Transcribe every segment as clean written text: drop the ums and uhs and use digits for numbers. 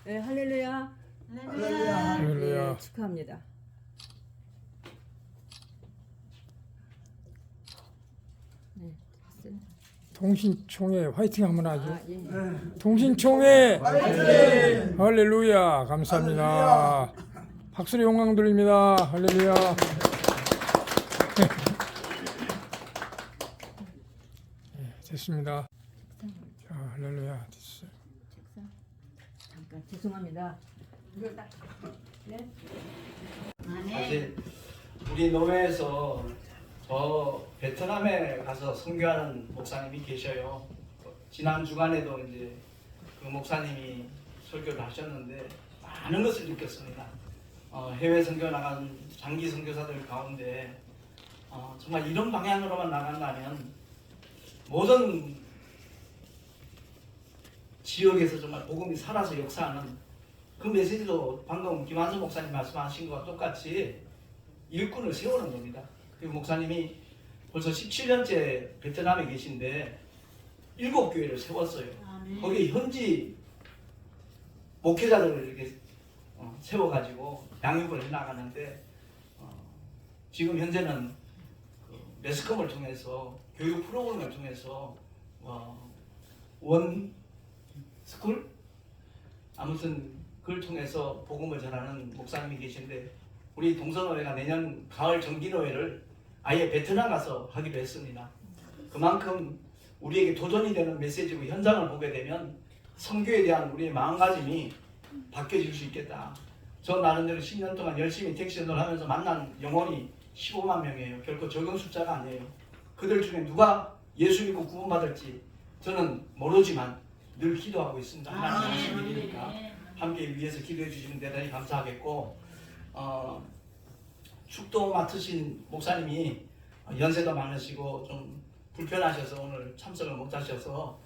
네, 할렐루야. 할렐루야. 네, 축하합니다. 네, 됐어요. 통신총회 화이팅 한번 하죠. 아, 예. 통신총회 할렐루야. 감사합니다. 박수로 영광 돌립니다. 할렐루야. 네, 됐습니다. 자, 할렐루야. 됐어요. 책상. 잠깐 죄송합니다. 이걸 딱. 네. 사실 우리 노회에서 저 베트남에 가서 선교하는 목사님이 계셔요. 지난 주간에도 이제 그 목사님이 설교를 하셨는데 많은 것을 느꼈습니다. 해외 선교 나간 장기 선교사들 가운데 정말 이런 방향으로만 나간다면 모든 지역에서 정말 복음이 살아서 역사하는 그 메시지도 방금 김한선 목사님 말씀하신 것과 똑같이 일꾼을 세우는 겁니다. 그리고 목사님이 벌써 17년째 베트남에 계신데 7교회를 세웠어요. 거기 현지 목회자들을 이렇게 세워가지고 양육을 해나가는데 지금 현재는 그 매스컴을 통해서 교육 프로그램을 통해서 원 스쿨? 아무튼 그걸 통해서 복음을 전하는 목사님이 계신데 우리 동서노회가 내년 가을 정기노회를 아예 베트남 가서 하기로 했습니다. 그만큼 우리에게 도전이 되는 메시지고 현장을 보게 되면 선교에 대한 우리의 마음가짐이 바뀌어질 수 있겠다. 저 나름대로 10년 동안 열심히 택시운전을 하면서 만난 영혼이 15만 명이에요. 결코 적은 숫자가 아니에요. 그들 중에 누가 예수 믿고 구원받을지 저는 모르지만 늘 기도하고 있습니다. 하나님 하신 일이니까 함께 위해서 기도해 주시면 대단히 감사하겠고 축도 맡으신 목사님이 연세도 많으시고 좀 불편하셔서 오늘 참석을 못 하셔서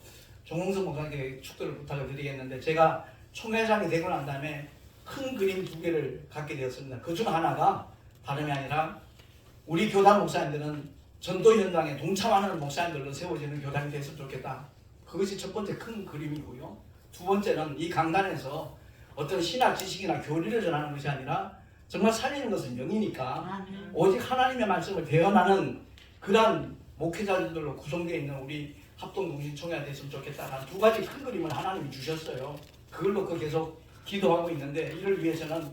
정홍석 목사님께 축도를 부탁을 드리겠는데 제가 총회장이 되고 난 다음에 큰 그림 2개를 갖게 되었습니다. 그 중 하나가 다름이 아니라 우리 교단 목사님들은 전도 현장에 동참하는 목사님들로 세워지는 교단이 됐으면 좋겠다. 그것이 첫 번째 큰 그림이고요. 두 번째는 이 강단에서 어떤 신학 지식이나 교리를 전하는 것이 아니라 정말 살리는 것은 영이니까 오직 하나님의 말씀을 대언하는 그러한 목회자들로 구성되어 있는 우리 합동동신총회가 됐으면 좋겠다라는 2가지 큰 그림을 하나님이 주셨어요. 그걸 놓고 계속 기도하고 있는데 이를 위해서는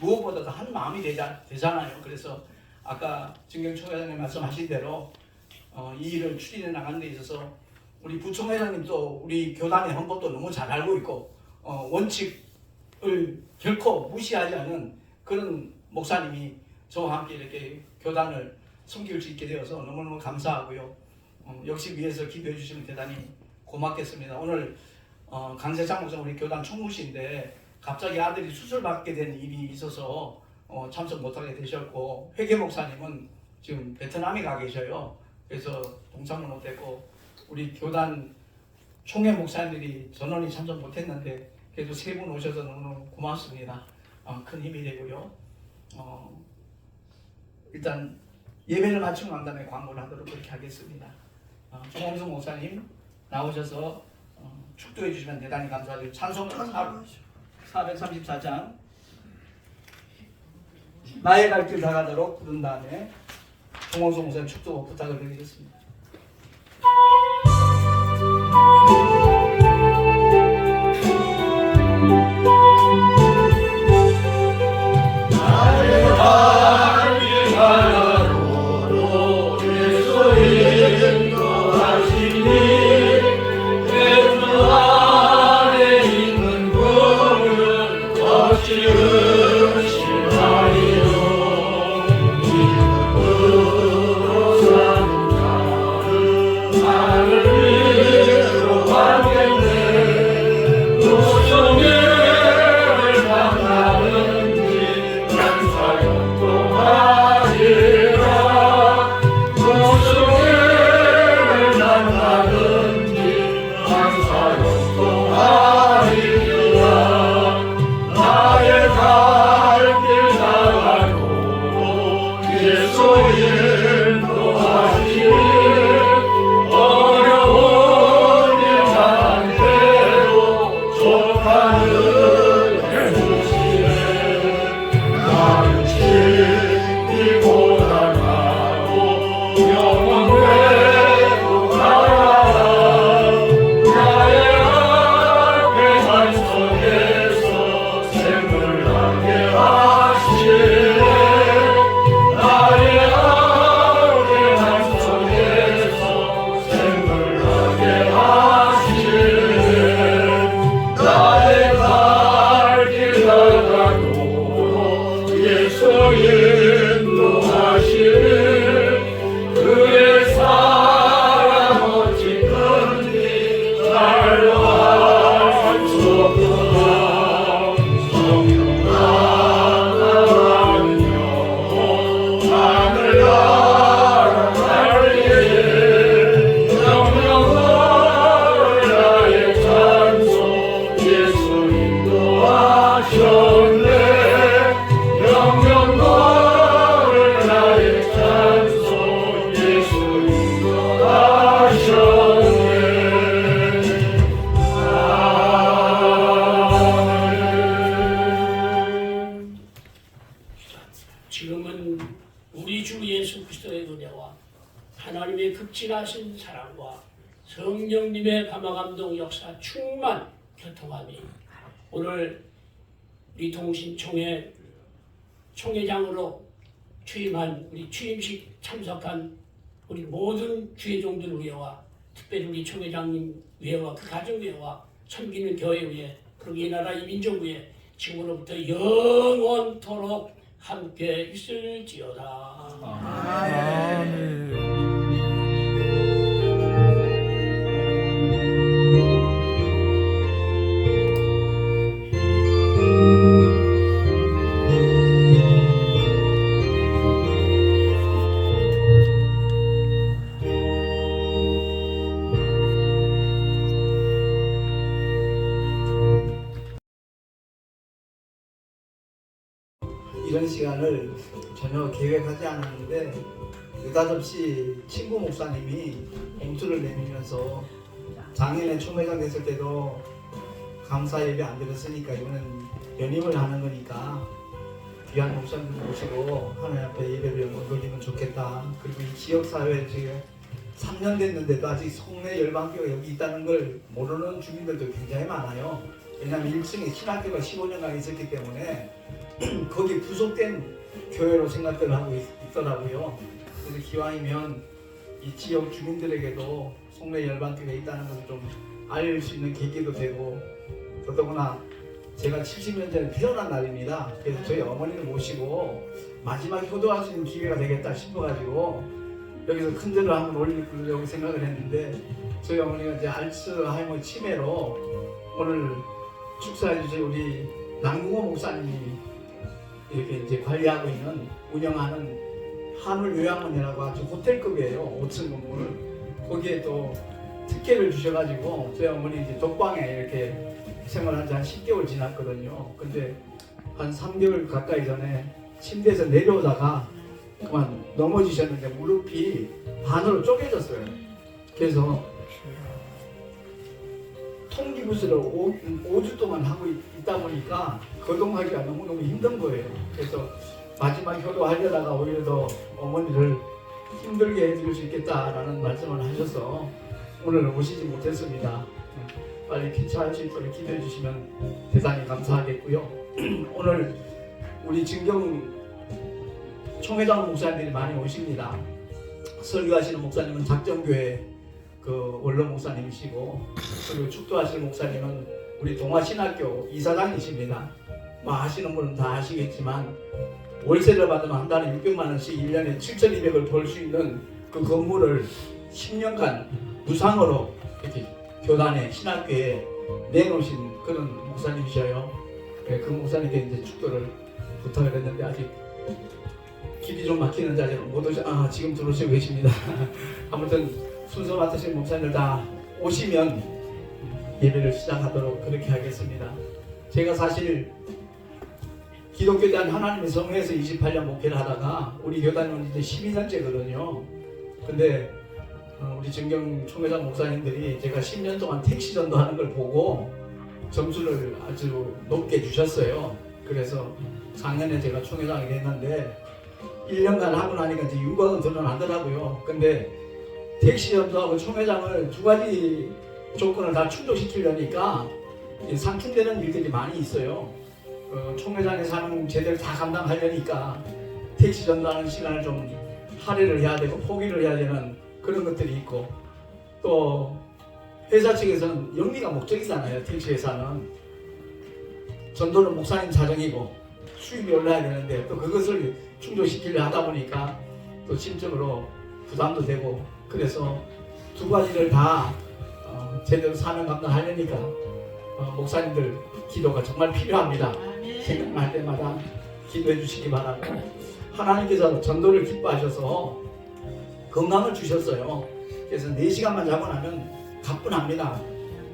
무엇보다도 한 마음이 되잖아요. 그래서 아까 진경총회장님 말씀하신 대로 이 일을 추진해 나가는 데 있어서 우리 부총회장님도 우리 교단의 헌법도 너무 잘 알고 있고 원칙을 결코 무시하지 않는 그런 목사님이 저와 함께 이렇게 교단을 섬길 수 있게 되어서 너무너무 감사하고요. 역시 위해서 기도해 주시면 대단히 고맙겠습니다. 오늘 강세창 목사 우리 교단 총무신데 갑자기 아들이 수술받게 된 일이 있어서 참석 못하게 되셨고 회계 목사님은 지금 베트남에 가 계셔요. 그래서 동참을 못했고 우리 교단 총회 목사님들이 전원이 참석 못했는데 그래도 3분 오셔서 너무 고맙습니다. 큰 힘이 되고요. 일단 예배를 마치고 난 다음에 광고를 하도록 그렇게 하겠습니다. 정홍석 목사님 나오셔서 축도해 주시면 대단히 감사드리고 찬송 434장 나의 갈 길 다가도록 부른 다음에 정홍석 목사님 축도 부탁을 드리겠습니다. 나를 위로 거하신 사랑과 성령님의 감화감동 역사 충만 교통함이 오늘 우리 동신총회 총회장으로 취임한 우리 취임식 참석한 우리 모든 주회종들 위해와 특별히 우리 총회장님 위해와 그 가정 위해와 섬기는 교회 위해 그리고 이 나라 이 민족 위해 지금으로부터 영원토록 함께 있을지어다. 아멘. 이런 시간을 전혀 계획하지 않았는데 느닷없이 친구 목사님이 봉투를 내밀면서 작년에 총회장 됐을 때도 감사 예배 안 드렸으니까 이번엔 연임을 하는 거니까 귀한 목사님 모시고 하나님 앞에 예배를 영광 돌리면 좋겠다. 그리고 이 지역사회에 지금 3년 됐는데도 아직 송내 열방교가 여기 있다는 걸 모르는 주민들도 굉장히 많아요. 왜냐하면 1층에 신학교가 15년간 있었기 때문에 거기 부속된 교회로 생각들을 하고 있더라고요. 그래서 기왕이면 이 지역 주민들에게도 송내 열방교가 있다는 것을 좀 알 수 있는 계기도 되고, 더더구나 제가 70년 전에 태어난 날입니다. 그래서 저희 어머니를 모시고 마지막 효도할 수 있는 기회가 되겠다 싶어가지고 여기서 큰 절을 한번 올리려고 생각을 했는데, 저희 어머니가 이제 알츠하이머 치매로 오늘 축사해 주신 우리 남궁호 목사님이 이렇게 이제 관리하고 있는 운영하는 한울 요양원이라고 아주 호텔급이에요. 5층 건물. 거기에 또 특혜를 주셔가지고 저희 어머니 이제 독방에 이렇게 생활한 지 한 10개월 지났거든요. 근데 한 3개월 가까이 전에 침대에서 내려오다가 그만 넘어지셨는데 무릎이 반으로 쪼개졌어요. 그래서 통기부스를 5주 동안 하고 있다 보니까 거동하기가 너무너무 힘든 거예요. 그래서 마지막 효도하려다가 오히려 더 어머니를 힘들게 해드릴 수 있겠다라는 말씀을 하셔서 오늘 오시지 못했습니다. 빨리 쾌차할 수 있도록 기도해 주시면 대단히 감사하겠고요. 오늘 우리 증경 총회장 목사님들이 많이 오십니다. 설교하시는 목사님은 작정교회 그 원로 목사님이시고, 그리고 축도하시는 목사님은 우리 동화신학교 이사장이십니다. 뭐 하시는 분은 다 아시겠지만 월세를 받으면 한 달에 600만 원씩 1년에 7,200을 벌 수 있는 그 건물을 10년간 무상으로 이렇게 교단에 신학교에 내놓으신 그런 목사님이셔요. 그 목사님께 이제 축도를 부탁을 했는데 아직 길이 좀 막히는 자리로 못 오셔. 지금 들어오시고 계십니다. 아무튼 순서 맡으신 목사님들 다 오시면 예배를 시작하도록 그렇게 하겠습니다. 제가 사실 기독교 대한 하나님의 성회에서 28년 목회를 하다가 우리 교단은 이제 12년째거든요. 근데 우리 증경 총회장 목사님들이 제가 10년 동안 택시 전도하는 걸 보고 점수를 아주 높게 주셨어요. 그래서 작년에 제가 총회장이 됐는데 1년간 하고 나니까 이제 윤곽은 드러나더라고요. 근데 택시 전도하고 총회장을 두 가지 조건을 다 충족시키려니까 상충되는 일들이 많이 있어요. 총회장의 사는 제대로 다 감당하려니까 택시 전도하는 시간을 좀 할애를 해야 되고 포기를 해야 되는 그런 것들이 있고, 또 회사 측에서는 영리가 목적이잖아요. 택시 회사는 전도는 목사님 사정이고 수입이 올라야 되는데 또 그것을 충족시키려 하다 보니까 또 심적으로 부담도 되고, 그래서 두 가지를 다 제대로 사명 감당하려니까 목사님들 기도가 정말 필요합니다. 생각날 때마다 기도해 주시기 바라고, 하나님께서 전도를 기뻐하셔서 건강을 주셨어요. 그래서 4시간만 자고 나면 가뿐합니다.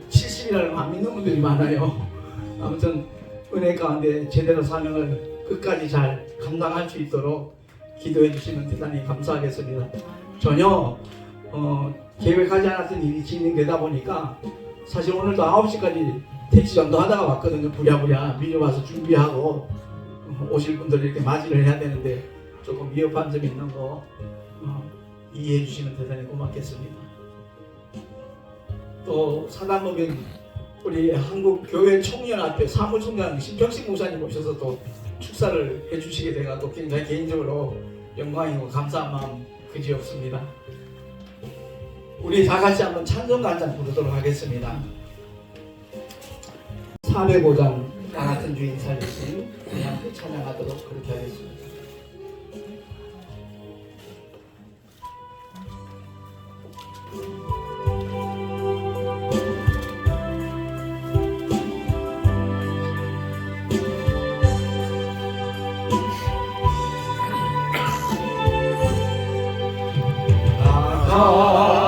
70이라는 안 믿는 분들이 많아요. 아무튼 은혜 가운데 제대로 사명을 끝까지 잘 감당할 수 있도록 기도해 주시면 대단히 감사하겠습니다. 전혀 계획하지 않았던 일이 진행되다 보니까 사실 오늘도 9시까지 택시 전도하다가 왔거든요. 부랴부랴 미리 와서 준비하고 오실 분들 이렇게 맞이를 해야 되는데 조금 위협한 점이 있는 거 이해해 주시면 대단히 고맙겠습니다. 또 사단법인 우리 한국교회총연합회 사무총장 신평식 목사님 오셔서 또 축사를 해주시게 돼가 또 굉장히 개인적으로 영광이고 감사한 마음 그지없습니다. 우리 다 같이 한번 찬송가 한 장 부르도록 하겠습니다. 405장 나 같은 주인 살리신 우리 함께 찬양하도록 그렇게 하겠습니다.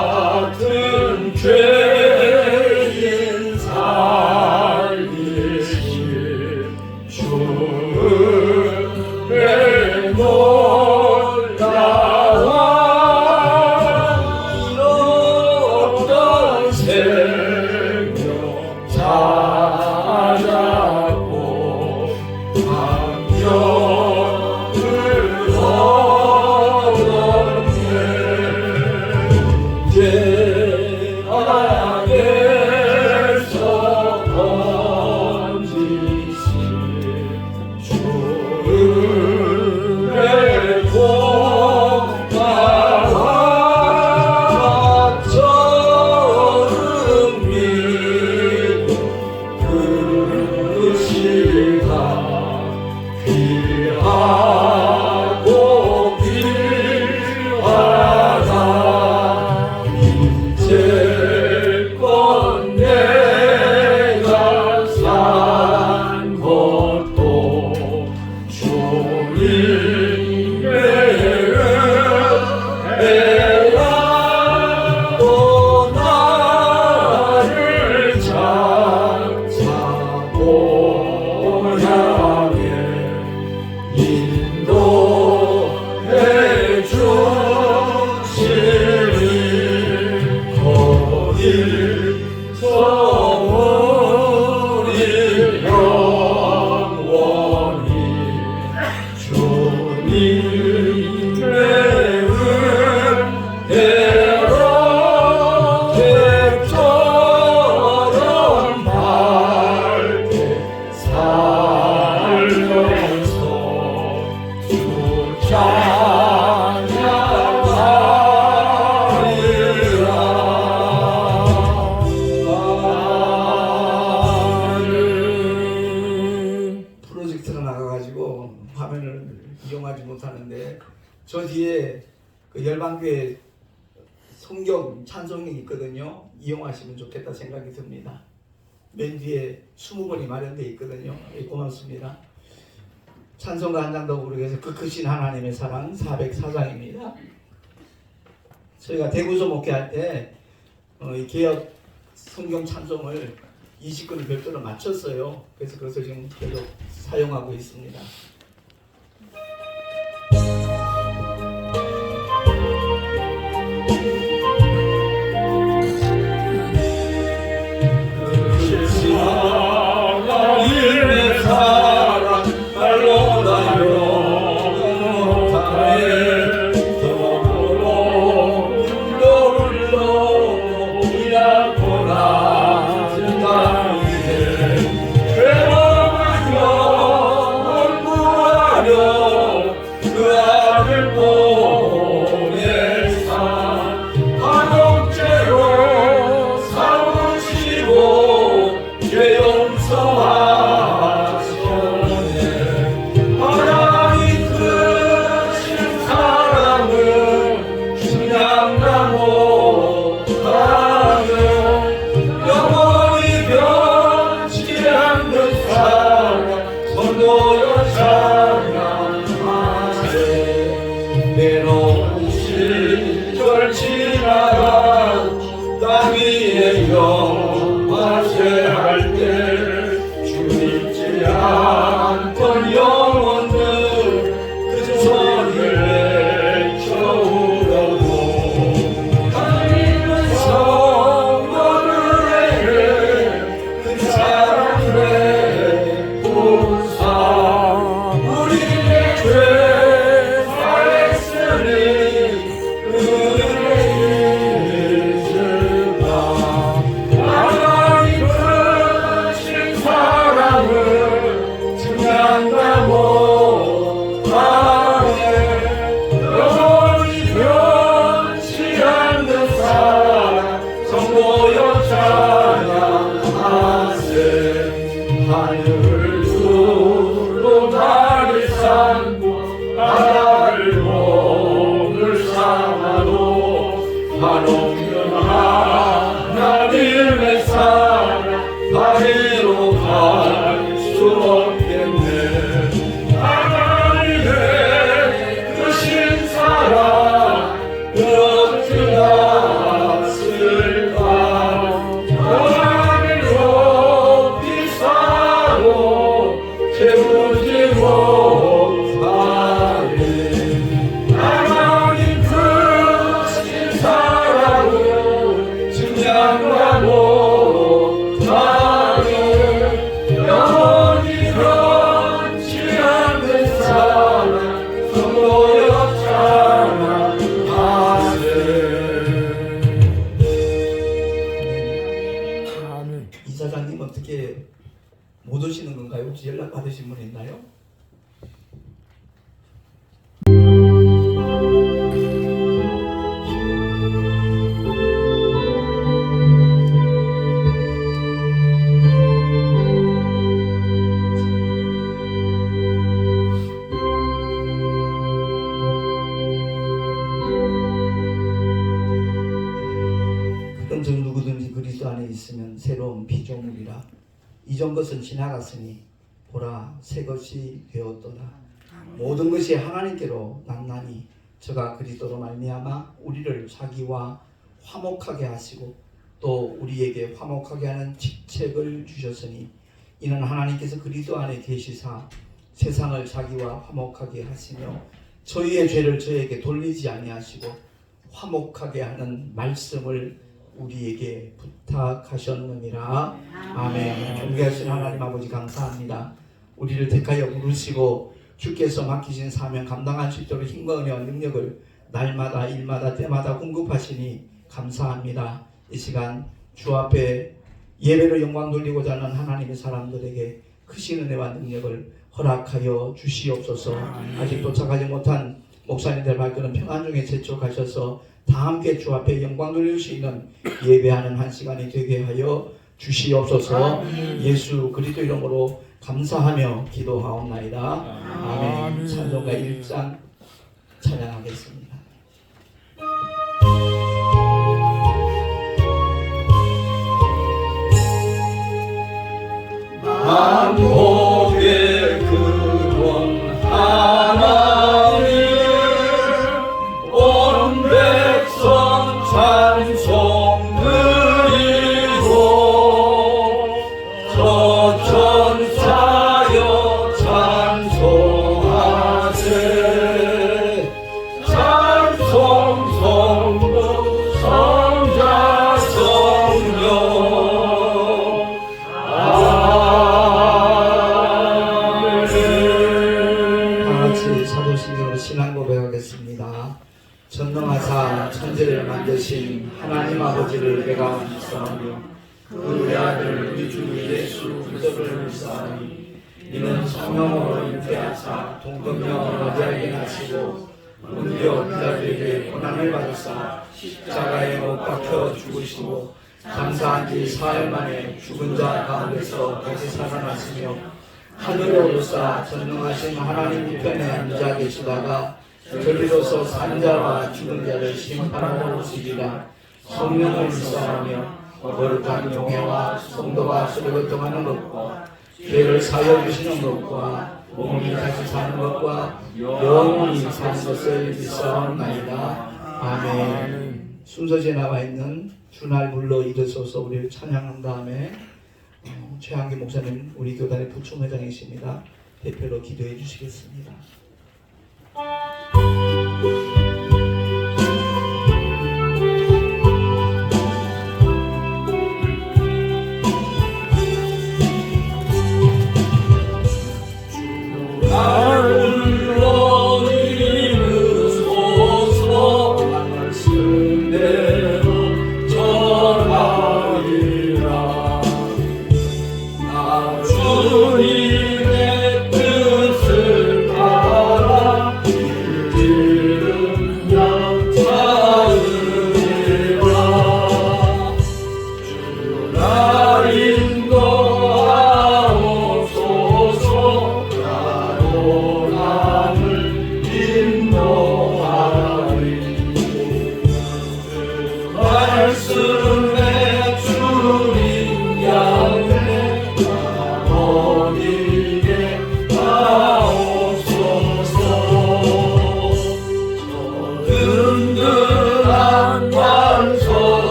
같은 죄인 살리신 주를 놀라와 잃었던 생명 찾았고 감격을 얻었네. 죄 안에서 건지신 주의 공평한 저름 믿음 그 시간 귀하고 귀하다. 이제껏 내가 산 것도 주님의 은혜야. 또 나를 장차고 향해 인도해 주시니 거기서 우리 영원히 주님의 은혜로 객처럼 밝게 살면서 주 프로젝트가 나가가지고 화면을 이용하지 못하는데 저 뒤에 그 열방교회 성경 찬송이 있거든요. 이용하시면 좋겠다 생각이 듭니다. 맨 뒤에 20번이 마련되어 있거든요. 고맙습니다. 찬송가 한 장 더 부르기 위해서 그 크신 하나님의 사랑 404장입니다. 저희가 대구소 목회할 때 이 개혁 성경 찬송을 20권을 별도로 맞췄어요. 그래서 그것을 지금 계속 사용하고 있습니다. 하나님의 사랑 날로 달려 더불어 흘러 이라고나 땅에 죄범을 연구하려 그 아들 보내사 한옥죄로 삼으시고 죄 용서하셨네. 하나님 크신 사랑은 중량나 못하는 영원히 변치 않는 사랑 선도여 찬양하세. 외로운 시절 지나간 땅 위에 영화세 할 때 주 잊지 않던 영혼들 그 소리를 외쳐우려고 하나님은 성도들에게 그 사랑을 베푸사 없겠네. 하나님의 그 신사랑 어찌 났을까. 고난으로 비싸고 채우지 못하네. 하나님 그 신사랑을 증량하고 나는 영원히 변치 않는 사랑 성도였잖아 하세. 아멘. 이사장님 어떻게 못 오시는 건가요? 혹시 연락 받으신 분 있나요? 그런즉 누구든지 그리스도 안에 있으면 새로운 피조물이라. 이전 것은 지나갔으니 보라 새 것이 되었도다. 모든 것이 하나님께로 났나니 저가 그리스도로 말미암아 우리를 자기와 화목하게 하시고 또 우리에게 화목하게 하는 직책을 주셨으니 이는 하나님께서 그리스도 안에 계시사 세상을 자기와 화목하게 하시며 저희의 죄를 저에게 돌리지 아니하시고 화목하게 하는 말씀을 우리에게 부탁하셨느니라. 아멘. 존귀하신 하나님 아버지 감사합니다. 우리를 택하여 부르시고 주께서 맡기신 사명 감당할 수 있도록 힘과 은혜와 능력을 날마다 일마다 때마다 공급하시니 감사합니다. 이 시간 주 앞에 예배로 영광 돌리고자 하는 하나님의 사람들에게 크신 은혜와 능력을 허락하여 주시옵소서. 아직 도착하지 못한 목사님들 발걸음 평안 중에 재촉하셔서 다 함께 주 앞에 영광 돌릴 수 있는 예배하는 한 시간이 되게 하여 주시옵소서. 예수 그리스도 이름으로 감사하며 기도하옵나이다. 아멘. 찬송가 1장 찬양하겠습니다. 만복의 근원 하나님 온 백성 찬송 드리고 저 천사여 찬송하세. 찬송 성부 성자 성령 사도신경으로 신앙 고백하겠습니다. 전능하사 천지를 만드신 하나님 아버지를 내가 믿사오며 그 외아들 우리 주 예수 그리스도를 믿사오니 이는 성령으로 잉태하사 동정녀 마리아에게 나시고 본디오 빌라도에게 고난을 받으사 십자가에 못 박혀 죽으시고 장사한 지 사흘 만에 죽은 자 가운데서 다시 살아났으며 하늘에 오르사 전능하신 하나님 우편에 앉아 계시다가 저리로서 산 자와 죽은 자를 심판하러 오시리라. 성령을 믿사오며 거룩한 용회와 성도가 서로 교통하는 것과 죄를 사여 주시는 것과 몸이 다시 사는 것과 영원히 사는 것을 믿사옵나이다. 아멘. 순서지에 나와 있는 주날 불러 일으소서 우리를 찬양한 다음에 최한기 목사님 우리 교단의 부총회장이십니다. 대표로 기도해 주시겠습니다. 주님의 뜻을 다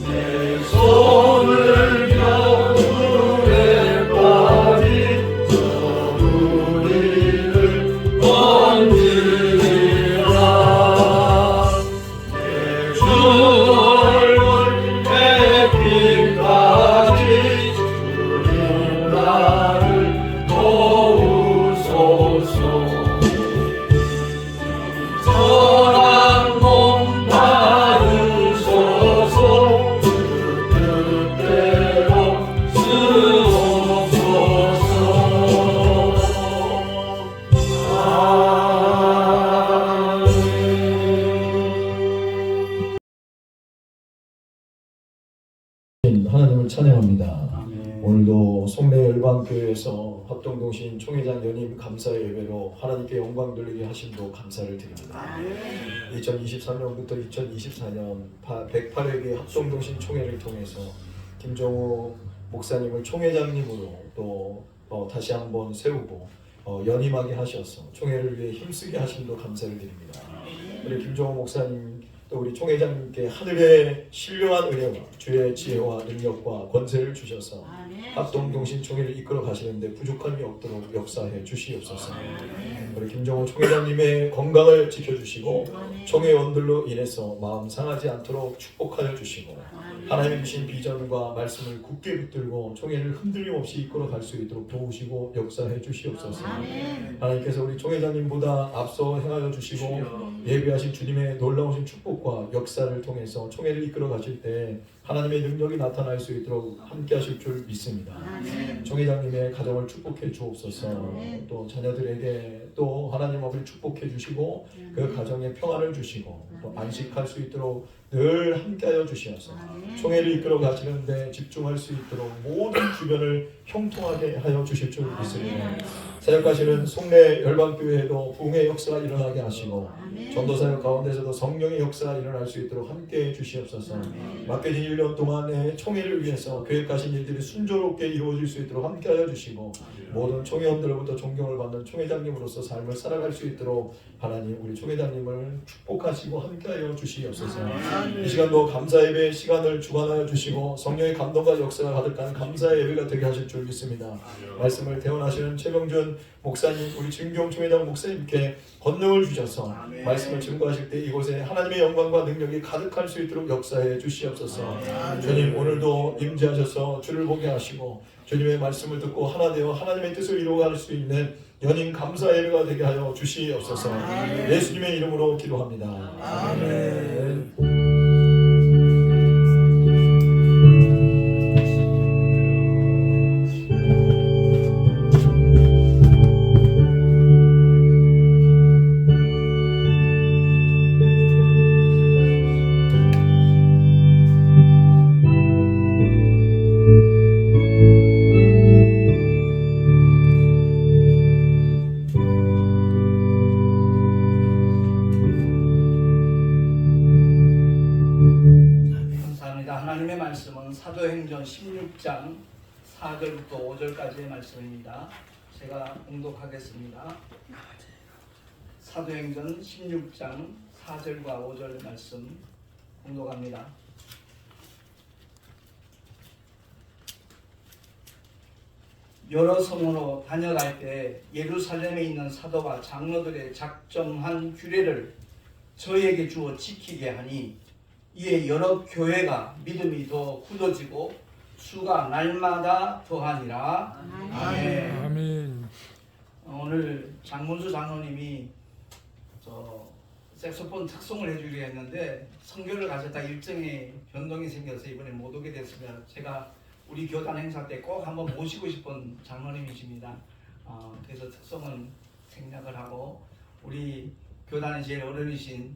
내 손을 겨울에 빠진 우리를 건지리라. 내 주 얼굴 해피까지 주님 나를 도우소서. 선한 몸 받으소서. 그 뜻대로 쓰옵소서. 하나님을 찬양합니다. 오늘도 송내 열방교회에서 합동동신 총회장 연임 감사 예배로 하나님께 영광 돌리게 하심도 감사를 드립니다. 2023년부터 2024년 108회기 합동동신 총회를 통해서 김정우 목사님을 총회장님으로 또 다시 한번 세우고 연임하게 하셔서 총회를 위해 힘쓰게 하심도 감사를 드립니다. 우리 김정우 목사님 또 우리 총회장님께 하늘의 신령한 은혜와 주의 지혜와 능력과 권세를 주셔서 합동동신 총회를 이끌어 가시는데 부족함이 없도록 역사해 주시옵소서. 우리 김정호 총회장님의 건강을 지켜주시고 총회원들로 인해서 마음 상하지 않도록 축복하여 주시고 하나님이 주신 비전과 말씀을 굳게 붙들고 총회를 흔들림 없이 이끌어 갈 수 있도록 도우시고 역사해 주시옵소서. 하나님께서 우리 총회장님보다 앞서 행하여 주시고 예비하신 주님의 놀라우신 축복과 역사를 통해서 총회를 이끌어 가실 때 하나님의 능력이 나타날 수 있도록 함께 하실 줄 믿습니다. 총회장님의 가정을 축복해 주옵소서. 또 자녀들에게 또 하나님 아버지 축복해 주시고 그 가정에 평안을 주시고 또 안식할 수 있도록 늘 함께하여 주시옵소서. 총회를 이끌어 가시는데 집중할 수 있도록 모든 주변을 형통하게 하여 주실 줄 믿습니다. 사역하시는 송내 열방교회에도 부흥의 역사가 일어나게 하시고 전도사역 가운데서도 성령의 역사가 일어날 수 있도록 함께해 주시옵소서. 맡겨진 1년 동안의 총회를 위해서 계획하신 일들이 순조롭게 이루어질 수 있도록 함께하여 주시고 모든 총회원들로부터 존경을 받는 총회장님으로서 삶을 살아갈 수 있도록 하나님 우리 총회장님을 축복하시고 함께하여 주시옵소서. 이 시간도 감사 예배의 시간을 주관하여 주시고 성령의 감동과 역사가 가득한 감사 예배가 되게 하실 줄 믿습니다. 말씀을 대언하시는 최병준 목사님 우리 진경 총회장 목사님께 권능을 주셔서 말씀을 증거하실 때 이곳에 하나님의 영광과 능력이 가득할 수 있도록 역사해 주시옵소서. 주님 오늘도 임재하셔서 주를 보게 하시고 주님의 말씀을 듣고 하나 되어 하나님의 뜻을 이루어갈 수 있는 연인 감사 예배가 되게 하여 주시옵소서. 예수님의 이름으로 기도합니다. 아멘. 하나님의 말씀은 사도행전 16장 4절부터 5절까지의 말씀입니다. 제가 봉독하겠습니다. 사도행전 16장 4절과 5절 말씀 봉독합니다. 여러 성으로 다녀갈 때 예루살렘에 있는 사도가 장로들의 작정한 규례를 저희에게 주어 지키게 하니 이에 여러 교회가 믿음이 더 굳어지고 수가 날마다 더하니라. 아멘. 아멘. 오늘 장문수 장로님이 색소폰 특송을 해주려 했는데 선교를 가셨다 일정에 변동이 생겨서 이번에 못 오게 됐습니다. 제가 우리 교단 행사 때 꼭 한번 모시고 싶은 장로님이십니다. 그래서 특송은 생략을 하고 우리 교단의 제일 어른이신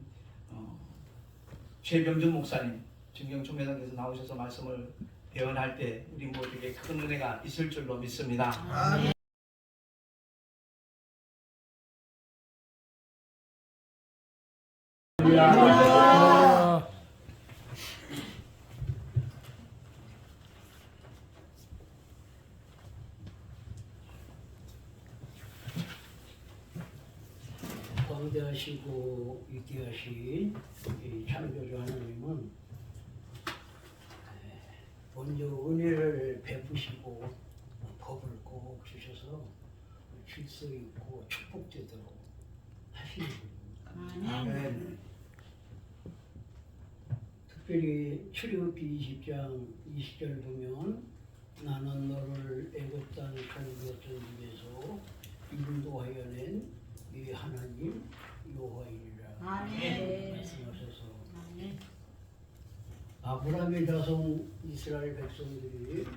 최병준 목사님, 진경총회장께서 나오셔서 말씀을 대언할 때 우리 모두에게 큰 은혜가 있을 줄로 믿습니다. 아멘. 범죄 하시고 있게 하신 이 창조주 하나님은 먼저 은혜를 베푸시고 법을 꼭 주셔서 질서 있고 축복되도록 하시는 분입니다. 아멘. 특별히 출애굽기 20장 20절 보면 나는 너를 애굽 땅 종되었던 집에서 인도하여 낸 네 하나님 여호와이니라 말씀하셔서 아브라함의 자손 이스라엘 백성들이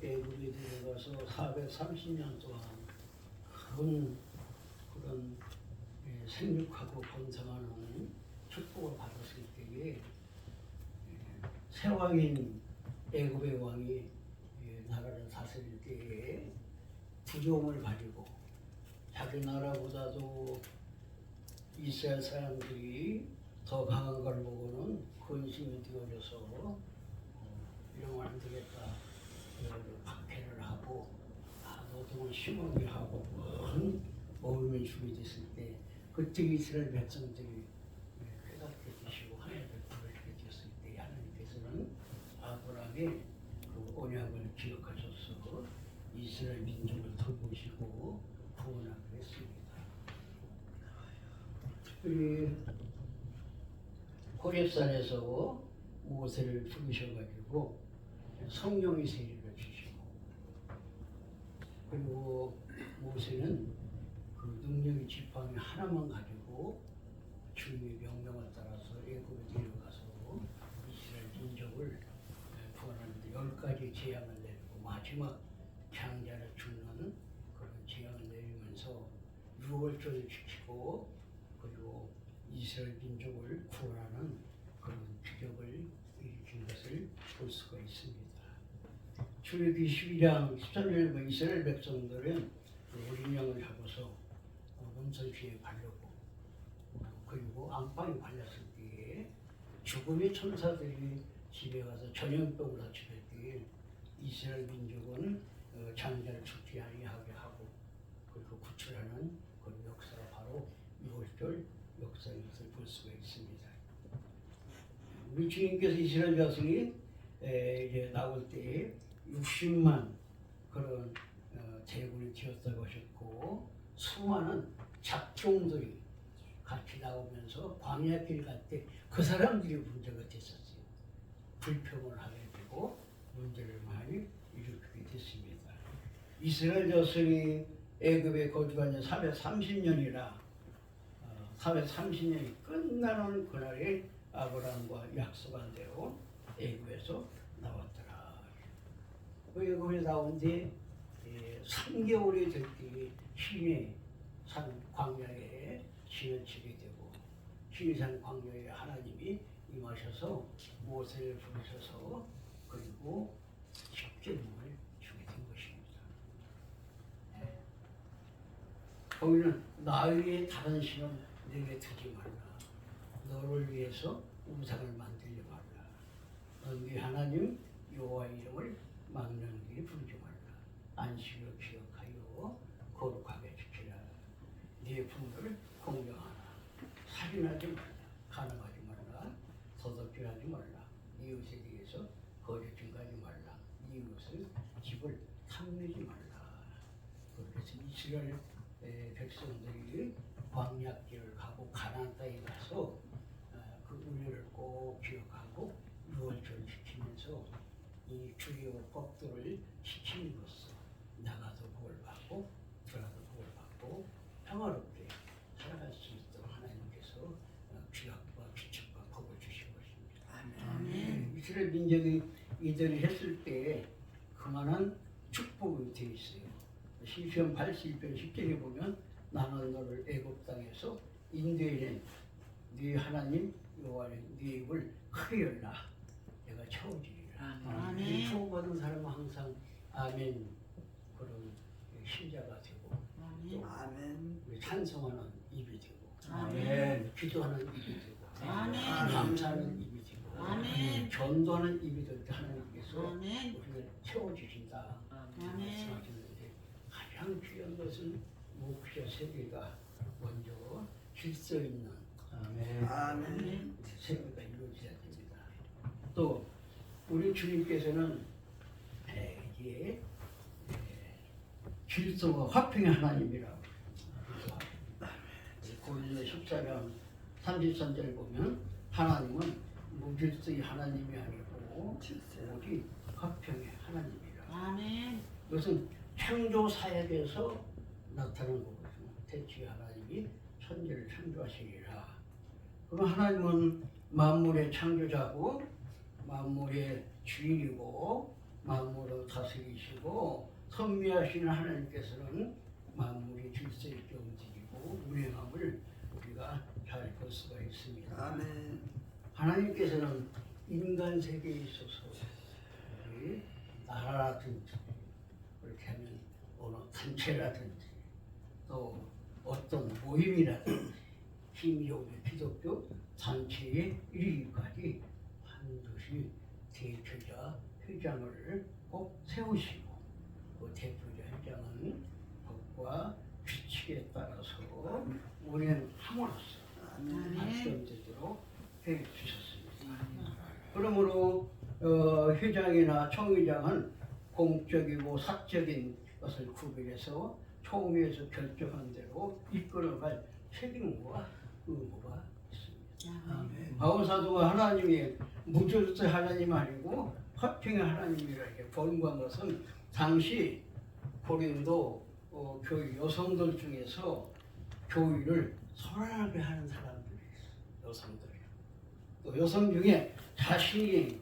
애굽에 들어가서 430년 동안 큰 그런 생육하고 번성하는 축복을 받았을 때에 새 왕인 애굽의 왕이 나라를 다스릴 때에 부정을 가지고 자기 나라보다도 이스라엘 사람들이 더 강한 걸 보고는 근심이 되어져서 이러면 안 되겠다. 박해를 하고 노동을 심하게 하고 큰 어음이 준비됐을 때 그때 이스라엘 백성들이 깨닫게 되시고 하나님의 불을 주게 되었을 때 하나님께서는 아브라함의 그 언약을 기억하셔서 이스라엘 민족을 돌보시고 구원하게 했습니다. 특별히 호렙산에서 모세를 부르셔가지고 성령의 세례를 주시고 그리고 모세는 그 능력의 지팡이 하나만 가지고 주님의 명령을 따라서 애굽에 데려가서 이스라엘 민족을 구원하는데 10가지 재앙을 내리고 마지막 장자를 죽는 그런 재앙을 내리면서 6월절을 지키고 그리고 이스라엘 민족을 구원하는 그런 기적을 일으킨 것을 볼 수가 있습니다. 출애굽기 12장 13절에 보면 이스라엘 백성들은 어린 양을 잡아서 문설주에 바르고 그리고 안방에 발랐을 때에 죽음의 천사들이 집에 가서 전염병을 다칠 때에 이스라엘 민족은 장자를 죽지 아니하게 하고 그리고 구출하는 그런 역사가 바로 6월절 역사인 것을 볼 수가 있습니다. 우리 주님께서 이스라엘 자손이 이제 나올 때에 60만 그런 대군이 되었다고 하셨고 수많은 잡종들이 같이 나오면서 광야길 갈 때 그 사람들이 문제가 됐었어요. 불평을 하게 되고 문제를 많이 일으키게 됐습니다. 이스라엘 자손이 애굽에 거주한 지 430년이라 430년이 끝나는 그날에 아브라함과 약속한 대로 애굽에서 나왔더라. 애굽에 나온 지 3개월이 될 때 시내 산 광야에 지나치게 되고 시내산 광야에 하나님이 임하셔서 모세를 부르셔서 그리고 십계명을 주게 된 것입니다. 거기는 나 위에 다른 신은 내게 두지 말라. 너를 위해서 우상을 만들지 말라. 너희 하나님 여호와의 이름을 망령되이 부르지 말라. 안식을 기억하여 거룩하게 지키라. 네 품들을 공경하라. 살인하지 말라. 간음하지 말라. 도둑질하지 말라. 이웃에 대해서 거짓 증거하지 말라. 이웃의 집을 탐내지 말라. 그래서 이스라엘 백성들이 광야길을 가고 가나안 땅에 가서 그 은혜를 꼭 기억하고 6월절 지키면서 이 주의 법도를 지킴으로써 나가도 구원받고 들어가도 구원받고 평화롭게 살아갈 수 있도록 하나님께서 규약과 규칙과 법을 주신 것입니다. 아멘. 이스라엘 민족이 이들을 했을 때 그만한 축복이 되어 있어요. 시편 81편 10절에 보면 나는 너를 애굽 땅에서 인도해낸 네 하나님 여호와의 네 입을 크게 열라. 내가 채워주리라. 아멘. 축복받은 사람은 항상 아멘 그런 신자가 되고 또 아멘. 찬송하는 입이 되고 아멘. 기도하는 입이 되고 아멘. 감사하는 입이 되고 아멘. 전도하는 입이 될 때 하나님께서 아멘. 우리를 채워주신다. 말씀하셨는데 가장 귀한 것은 목자 세계가 먼저 질서 있는 아멘. 세계가 이루어져야 됩니다. 또 우리 주님께서는 이게 질서와 화평의 하나님이라고 고린도 14장 33절을 보면 하나님은 무질서의 하나님이 아니고 오직 화평의 하나님이라. 아멘. 이것은 창조 사역에서 나타난 거거든요. 대체 하나님이 천지를 창조하시리라. 그럼 하나님은 만물의 창조자고 만물의 주인이고 만물을 다스리시고 선미하시는 하나님께서는 만물이 질서 있게 움직이고 운행함을 우리가 잘 볼 수가 있습니다. 아멘. 하나님께서는 인간 세계에 있어서 우리 나라라든지 그렇게 하면 어느 단체라든지 또 어떤 모임이라든지 힘이 오는 기독교 단체에 이르기까지 반드시 대표자 회장을 꼭 세우시고 그 대표자 회장은 법과 규칙에 따라서 운행함으로써 발전되도록 해 주셨습니다. 그러므로 회장이나 총회장은 공적이고 사적인 것을 구별해서 총회에서 결정한 대로 이끌어갈 책임과 의무가 있습니다. 바울 사도가 하나님이 무질서 하나님 아니고 화평의 하나님이라 이렇게 번거한 것은 당시 고린도 교회 여성들 중에서 교회를 소란하게 하는 사람들이 있어요. 여성들이요. 또 여성 중에 자신이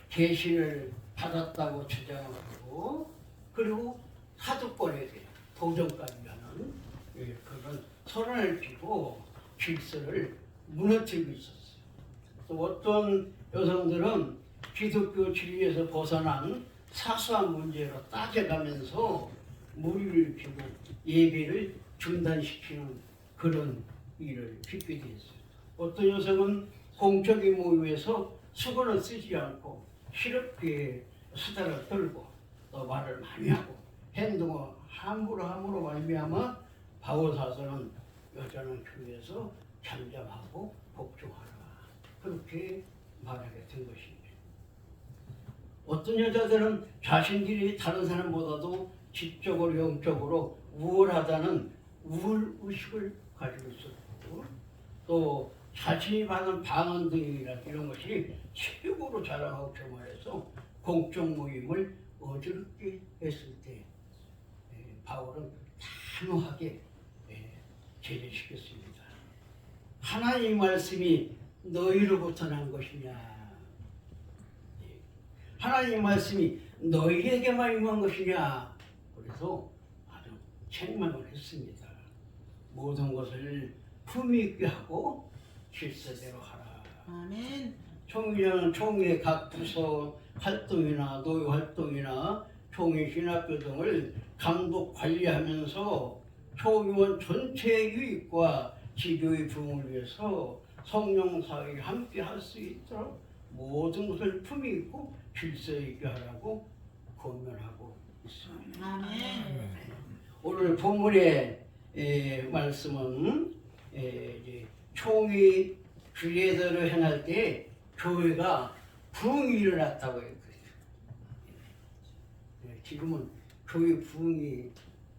계시를 받았다고 주장하고 그리고 사도권에 대해 도전까지 하는 그런 소란을 피고 질서를 무너뜨리고 있었어요. 또 어떤 여성들은 기독교 진리에서 벗어난 사소한 문제로 따져가면서 무리를 피고 예배를 중단시키는 그런 일을 짓게 되었어요. 어떤 여성은 공적인 모임에서 수건을 쓰지 않고 시럽게 수다를 떨고 또 말을 많이 하고 행동을 함부로 말미암아 바울 사도는 여자는 교회에서 잠잠하고 복종하라 그렇게 말하게 된 것입니다. 어떤 여자들은 자신들이 다른 사람보다도 지적으로 영적으로 우월하다는 우월의식을 가지고 있었고 또 자신이 받은 방언 등이나 이런 것이 최고로 자랑하고 교만해서 공적 모임을 어지럽게 했을 때 바울은 단호하게 제재시켰습니다. 하나님의 말씀이 너희로부터 난 것이냐 하나님의 말씀이 너희에게만 임한 것이냐 그래서 아주 책망을 했습니다. 모든 것을 품위 있게 하고 질서대로 하라. 아멘. 총회장은 총회 각 부서 활동이나 노예 활동이나 총회 신학교 등을 감독 관리하면서 총회원 전체의 유익과 지교의 부흥을 위해서 성령 사역에 함께 할 수 있도록 모든 것을 품위 있고 질서 있게 하라고 권면하고 있습니다. 아멘. 오늘 본문의 말씀은 총회 규례대로 행할 때 교회가 부흥이 일어났다고 했거든요. 지금은 교회 부흥이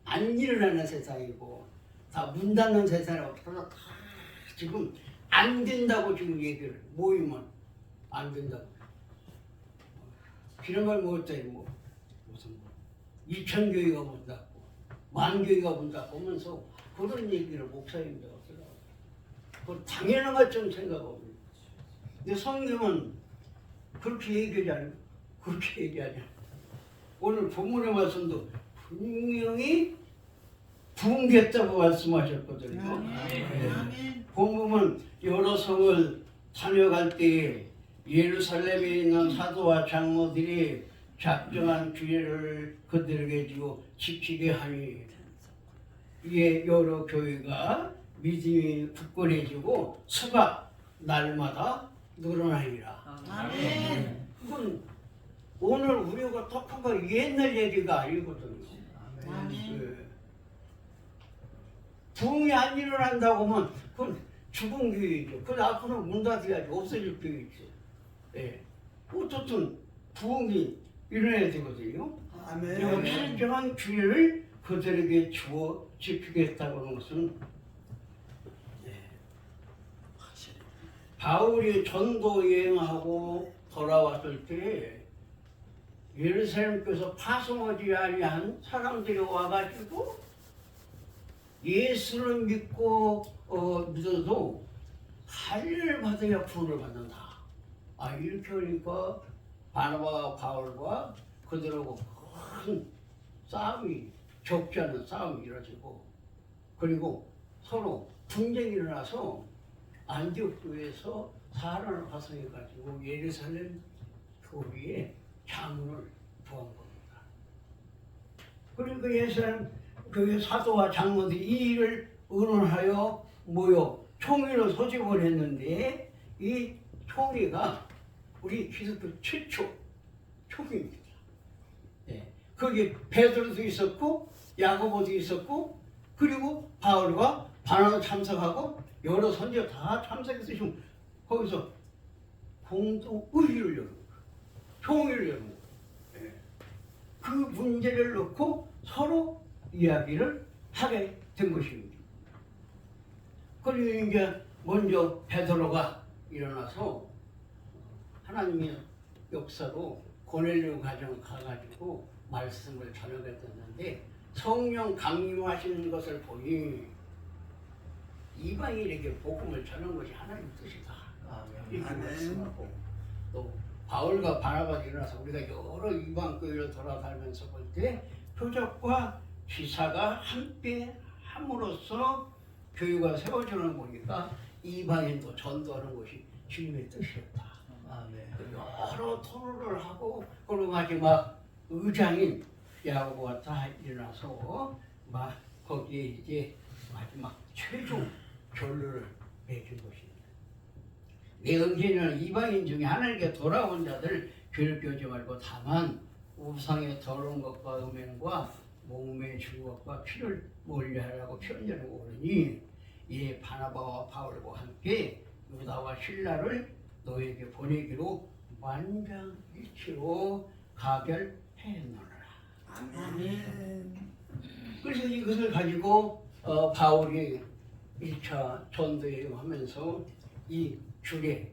안 일어나는 세상이고 다 문 닫는 세상이 없어서 다 지금 안 된다고 지금 얘기를 모이면 안 된다고. 이런 걸 못해 무슨 2,000교회가 문 닫고 10,000교회가 문 닫고 하면서 그런 얘기를 목사님들 하더라고요. 그걸 당연한 것처럼 생각하고. 근데 성경은 그렇게 얘기하지 그렇게 얘기하지 오늘 본문의 말씀도 분명히 부흥됐다고 말씀하셨거든요. 아멘. 본문은 여러 성을 다녀갈 때 예루살렘에 있는 사도와 장로들이 작정한 규례를 그들에게 주고 지키게 하니 이에 여러 교회가 믿음이 굳건해지고 수가 날마다 늘어나니라. 아멘. 이건 오늘 우리가 똑한 거 옛날 얘기가 아니거든요. 아멘. 부흥이 안 일어난다고 하면 그건 죽은 교회죠. 그 앞으로 문 닫아야지 없어질 교회죠. 예. 어떻든 부흥이 일어나야 되거든요. 아멘. 진정한 주의를 그들에게 주어 지키겠다고 하는 것은 바울이 전도 여행하고 돌아왔을 때 예루살렘께서 파송하지 아니한 사람들이 와가지고 예수를 믿고 믿어도 할례를 받아야 구원을 받는다. 아 이렇게 하니까 바나바와 바울과 그들하고 큰 싸움이 적지 않은 싸움이 일어지고 그리고 서로 분쟁이 일어나서 안디옥 교회에서 사람을 파송해가지고 예루살렘 교회에 자문을 구한 겁니다. 그리고 예루살렘 교회 사도와 장로들이 이 일을 의논하여 모여 총회를 소집을 했는데 이 총회가 우리 기독교 최초 총회입니다. 예. 거기 베드로도 있었고 야고보도 있었고 그리고 바울과 바나바도 참석하고 여러 선지자 다 참석해서 지금 거기서 공동 의의를 여는 거예요. 총회를 여는 거예요. 예. 그 문제를 놓고 서로 이야기를 하게 된 것입니다. 그리고 이제 먼저 베드로가 일어나서 하나님의 역사로 고넬료 가정 가가지고 말씀을 전하게 됐는데 성령 강림하시는 것을 보니 이방인에게 복음을 전한 것이 하나님의 뜻이다. 이렇게 말씀하고 또 바울과 바나바가 일어나서 우리가 여러 이방 교회를 돌아다니면서 볼 때 표적과 기사가 함께 함으로써 교회가 세워지는 보니까 이방인도 전도하는 것이 주님의 뜻이었다. 여러 토론을 하고 그리고 마지막 의장인 야고보가 다 일어나서 막 거기에 이제 마지막 최종 결론을 맺은 것입니다. 내 의견은 이방인 중에 하나님께 돌아온 자들 괴롭히지 말고 다만 우상의 더러운 것과 음행과 몸의 즐겁과 피를 멀리하라고 편지하고 오르니 이 바나바와 바울과 함께 유다와 실라를 너에게 보내기로 만장일치로 가결해놓으라. 아멘. 그래서 이것을 가지고 바울이 1차 전도여행하면서 이 주례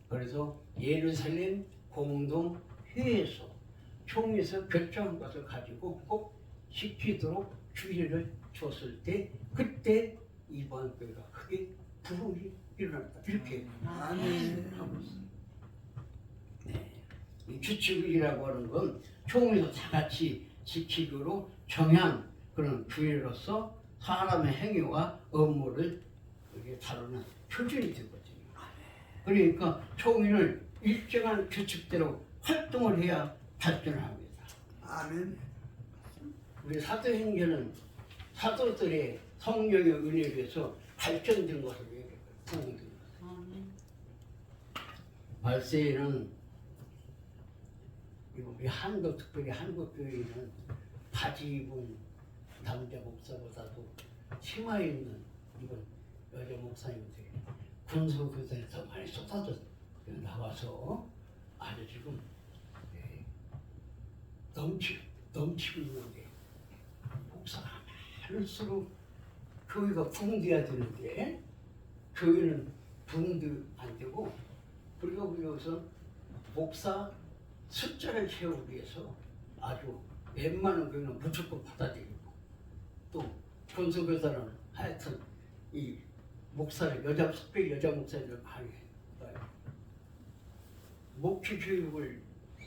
그래서 예루살렘 공동회에서 총회에서 결정한 것을 가지고 꼭 지키도록 주의를 줬을 때 그때 이번 교회가 크게 부흥이 일어났다. 이렇게 아멘. 하고 있습니다. 이 규칙이라고 하는 건 총회에서 다 같이 지키기로 정한 그런 규례로서 사람의 행위와 업무를 다루는 표준이 되거든요. 그러니까 총회는 일정한 규칙대로 활동을 해야 발전합니다. 아멘. 우리 사도행전은 사도들의 성령의 은혜에 의해서 발전된 것을 얘기해요. 부흥된 것. 말세에는 우리 한국 특별히 한국 교회는 바지 입은 남자 목사보다도 치마 입는 이건 여자 목사님들이 군소교단에 더 많이 쏟아져 나와서 아주 지금 넘치고 있는데 목사가 많을수록 교회가 부흥돼야 되는데 교회는 부흥도 안 되고 그리고 여기서 목사 숫자를 채우기 위해서 아주 웬만한 교회는 무조건 받아들이고 또 군소교단은 하여튼 이 목사를 특별히 여자 목사님들 많이 해요. 목회 교육을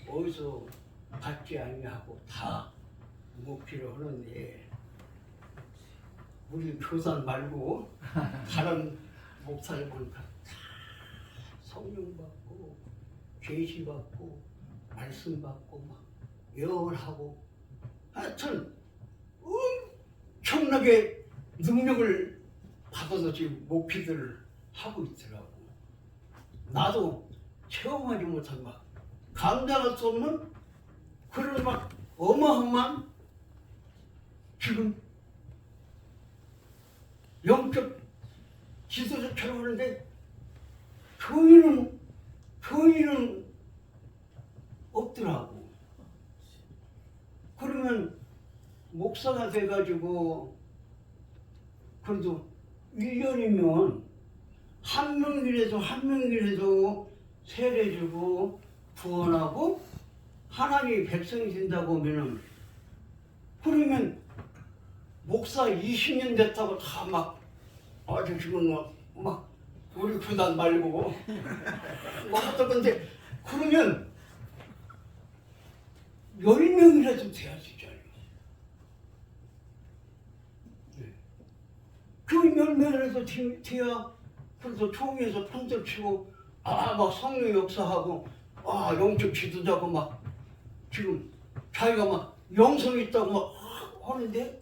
어디서 받지 아니하고 다 목회를 하는데 우리 교단 말고 다른 목사를 보니까 다 성령 받고 계시 받고 말씀 받고 막 예언하고 하여튼 엄청나게 능력을 받아서 지금 목회들을 하고 있더라고. 나도 체험하지 못한 막 감당할 수 없는 그런 막 어마어마한 지금 영적 기도처럼 하는데 교인은 없더라고. 그러면 목사가 돼가지고 그래도 1년이면 한 명이라도 세례주고 구원하고 하나님이 백성이 된다고 하면은, 그러면 목사 20년 됐다고 다 막 아주 지금 막 우리 교단 말고 막 하다. 근데 그러면 10명이라도 돼야지. 그 10명이라도 돼야 그래서 총회에서 편들 치고 막 성령 역사하고 영적 지도자고 막 지금 자기가 막 영성 있다고 막 하는데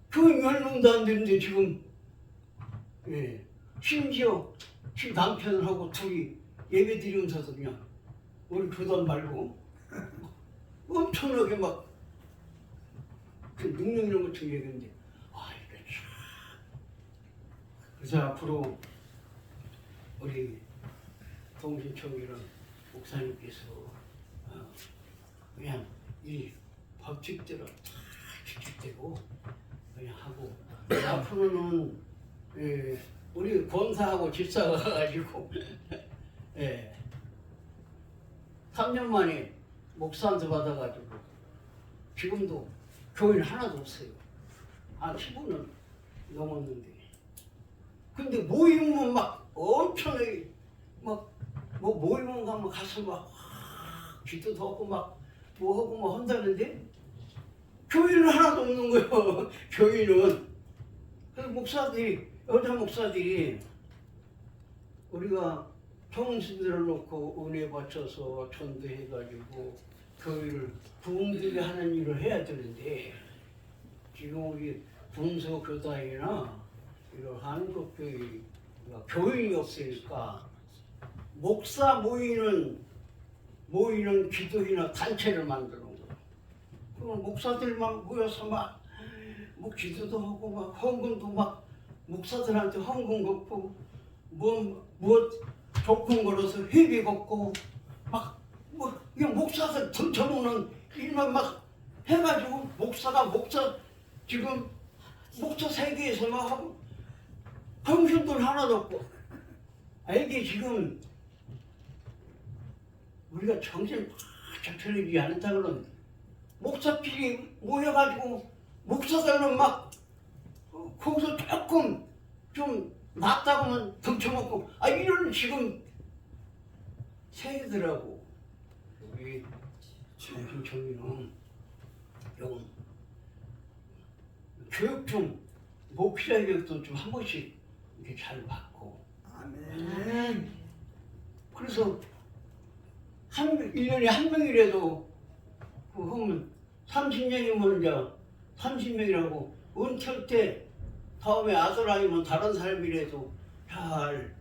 그 10명도 안 되는데 지금 심지어 지 남편하고 둘이 예배 드리면서도 그냥 우리 교단 말고 엄청나게 막 그 능력 이런 것 좀 얘기했는데 이게 참. 그래서 앞으로 우리 동신총회랑 목사님께서 그냥 이 법칙대로 다 지키되고 그냥 하고 앞으로는 우리 권사하고 집사가 가가지고 3년 만에 목사한테 받아가지고 지금도 교인 하나도 없어요. 한 15년 넘었는데. 근데 모이면 막 엄청나게 뭐 모이면 가면 가서 막 기도도 하고 막 뭐 하고 막 한다는데 교인은 하나도 없는 거예요. 교인은. 그래서 목사들이, 여자 목사들이 우리가 평신들을 놓고 은혜 바쳐서 전도해가지고 교회를 부흥되게 하는 일을 해야 되는데 지금 우리 분소교단이나 이런 한국교회 교인이 없으니까 목사 모이는 기도회나 단체를 만드는 거예요. 그럼 목사들만 모여서 막 기도도 하고 막 헌금도 막 목사들한테 헌금 걷고 뭐 조금 걸어서 회비 걷고 막 그냥 목사들 등쳐먹는 일만 막 해가지고 목사 지금 목사 세계에서만 하고 평신돈 하나도 없고. 이게 지금 우리가 정신 바짝 차리지 않았다고는 목사끼리 모여가지고 목사들은 막 거기서 조금 좀 낫다고는 등쳐먹고 이런 지금 세계더라고. 우리 정신청이는 좀 교육 좀 목회자 교육도 좀 한 번씩 이렇게 잘 받고. 아멘. 그래서 1년에 한 명이라도 하면 30년이면 이제 30명이라고 은퇴할 때 다음에 아들 아니면 다른 사람이라도 잘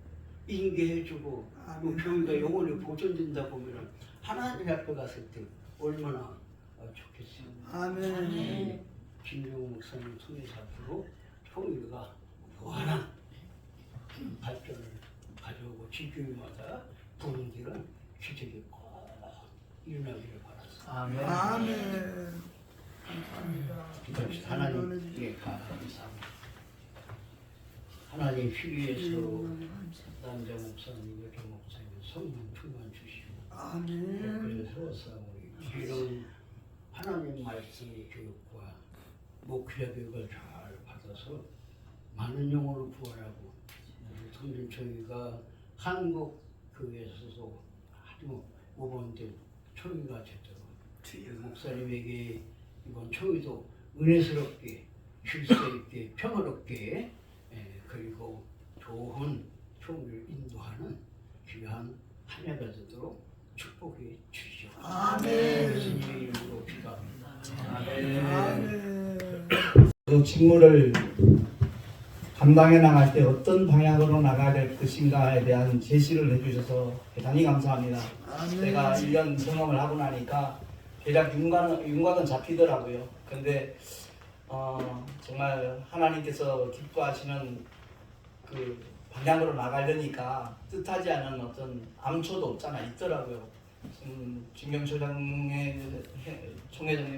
인계해주고 교회가 영원히 보존된다 보면 하나님 앞에 갔을 때 얼마나 좋겠습니다. 아멘. 김종우 목사님 통해서 앞으로 교회가 무한한 발전을 가져오고 지교회마다 부흥되는 기적이 꼭 일어나기를 바랍니다. 아멘. 아멘. 감사합니다. 기도합시다. 하나님께 감사합니다. 하나님 필요해서 남자 목사님, 여자 목사님 성령 충만 주시고 아멘. 그래서 우리 이런 하나님 말씀의 교육과 목회자 교육을 잘 받아서 많은 영혼을 구원하고 우리 동진총회가 한국 교회에서도 아주 오번된 총회가 되도록 목사님에게 이번 총회도 은혜스럽게 질서 있게 평화롭게 그리고 좋은 총회를 인도하는 귀한 한 해가 되도록 축복해 주시오. 아멘. 예수님의 이름으로 기도합니다. 아멘. 그 직무를 감당해 나갈 때 어떤 방향으로 나가야 될 것인가에 대한 제시를 해주셔서 대단히 감사합니다. 아멘. 제가 1년 경험을 하고 나니까 대략 윤곽은 잡히더라고요. 근데 정말 하나님께서 기뻐하시는 그 방향으로 나가려니까 뜻하지 않은 어떤 암초도 없잖아 있더라고요. 진경 총회장님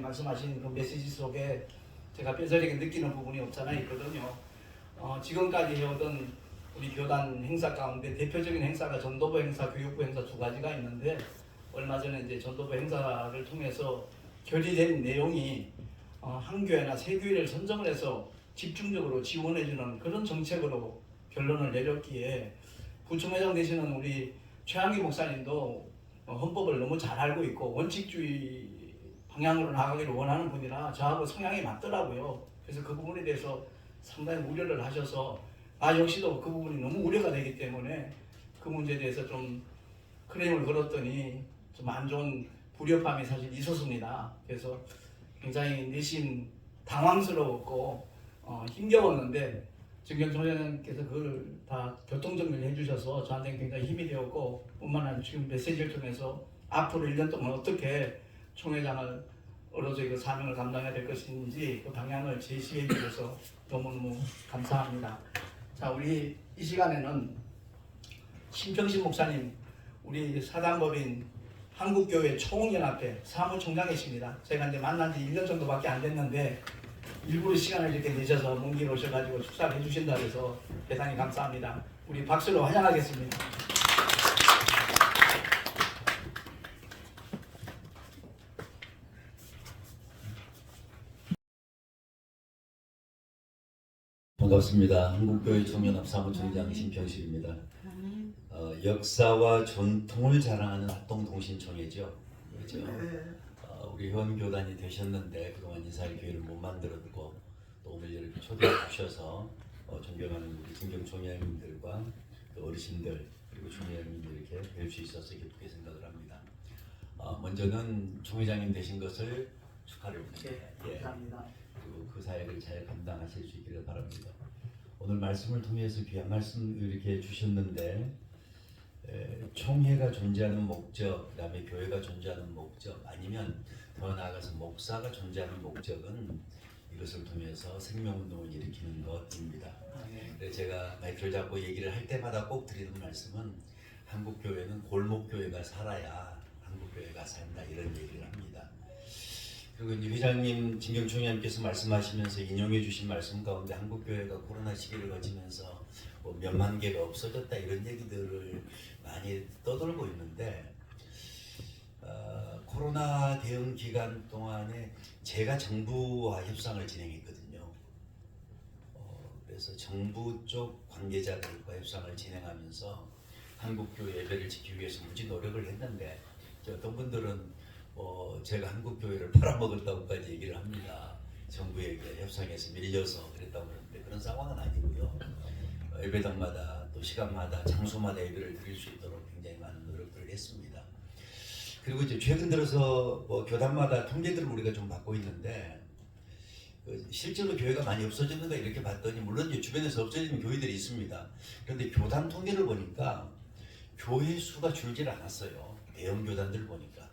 말씀하신 그 메시지 속에 제가 뼈저리게 느끼는 부분이 없잖아 있거든요. 지금까지 해오던 우리 교단 행사 가운데 대표적인 행사가 전도부 행사, 교육부 행사 두 가지가 있는데 얼마 전에 이제 전도부 행사를 통해서 결의된 내용이 한 교회나 세 교회를 선정을 해서 집중적으로 지원해주는 그런 정책으로 결론을 내렸기에 부총회장 되시는 우리 최한기 목사님도 헌법을 너무 잘 알고 있고 원칙주의 방향으로 나가기를 원하는 분이라 저하고 성향이 맞더라고요. 그래서 그 부분에 대해서 상당히 우려를 하셔서 역시도 그 부분이 너무 우려가 되기 때문에 그 문제에 대해서 좀 클레임을 걸었더니 좀 안 좋은 불협함이 사실 있었습니다. 그래서 굉장히 내심 당황스러웠고 힘겨웠는데 진경 총회장님께서 그걸 다 교통정리를 해주셔서 저한테는 굉장히 힘이 되었고 뿐만 아니라 지금 메시지를 통해서 앞으로 1년 동안 어떻게 총회장으로서 그 사명을 감당해야 될 것인지 그 방향을 제시해 주셔서 너무너무 감사합니다. 자, 우리 이 시간에는 신평신 목사님, 우리 사단법인 한국교회 총연합회 사무총장이십니다. 제가 이제 만난 지 1년 정도밖에 안 됐는데 일부러 시간을 이렇게 내셔서 먼 길 오셔가지고 축사를 해주신다 해서 대단히 감사합니다. 우리 박수로 환영하겠습니다. 반갑습니다. 한국교회 총연합 사무총장 신평식입니다. 역사와 전통을 자랑하는 합동통신총회죠. 그렇죠? 우리 회원교단이 되셨는데 그동안 이스라엘교회를 못 만들었고 또 오늘 이렇게 초대해 주셔서 존경하는 우리 진경 총회장님들과 또 어르신들 그리고 총회장님들 이렇게 뵐 수 있어서 기쁘게 생각을 합니다. 먼저는 총회장님 되신 것을 축하드립니다. 네, 감사합니다. 그리고 그 사역을 잘 감당하실 수 있기를 바랍니다. 오늘 말씀을 통해서 귀한 말씀 이렇게 주셨는데 총회가 존재하는 목적, 그다음에 교회가 존재하는 목적, 아니면 더 나아가서 목사가 존재하는 목적은 이것을 통해서 생명운동을 일으키는 것입니다. 그래서 제가 마이크를 잡고 얘기를 할 때마다 꼭 드리는 말씀은 한국교회는 골목교회가 살아야 한국교회가 산다 이런 얘기를 합니다. 그리고 이제 회장님, 진경 총회장님께서 말씀하시면서 인용해 주신 말씀 가운데 한국교회가 코로나 시기를 거치면서 뭐 몇만 개가 없어졌다 이런 얘기들을 많이 떠돌고 있는데 코로나 대응 기간 동안에 제가 정부와 협상을 진행했거든요. 그래서 정부 쪽 관계자들과 협상을 진행하면서 한국교회 예배를 지키기 위해서 무지 노력을 했는데 어떤 분들은 제가 한국교회를 팔아먹었다고까지 얘기를 합니다. 정부에게 협상에서 밀려서 그랬다고 그러는데 그런 상황은 아니고요. 예배당마다 또 시간마다 장소마다 예배를 드릴 수 있도록 굉장히 많은 노력들을 했습니다. 그리고 이제 최근 들어서 교단마다 통계들을 우리가 좀 받고 있는데 실제로 교회가 많이 없어졌는가 이렇게 봤더니 물론 이제 주변에서 없어지는 교회들이 있습니다. 그런데 교단 통계를 보니까 교회 수가 줄질 않았어요. 대형 교단들 보니까.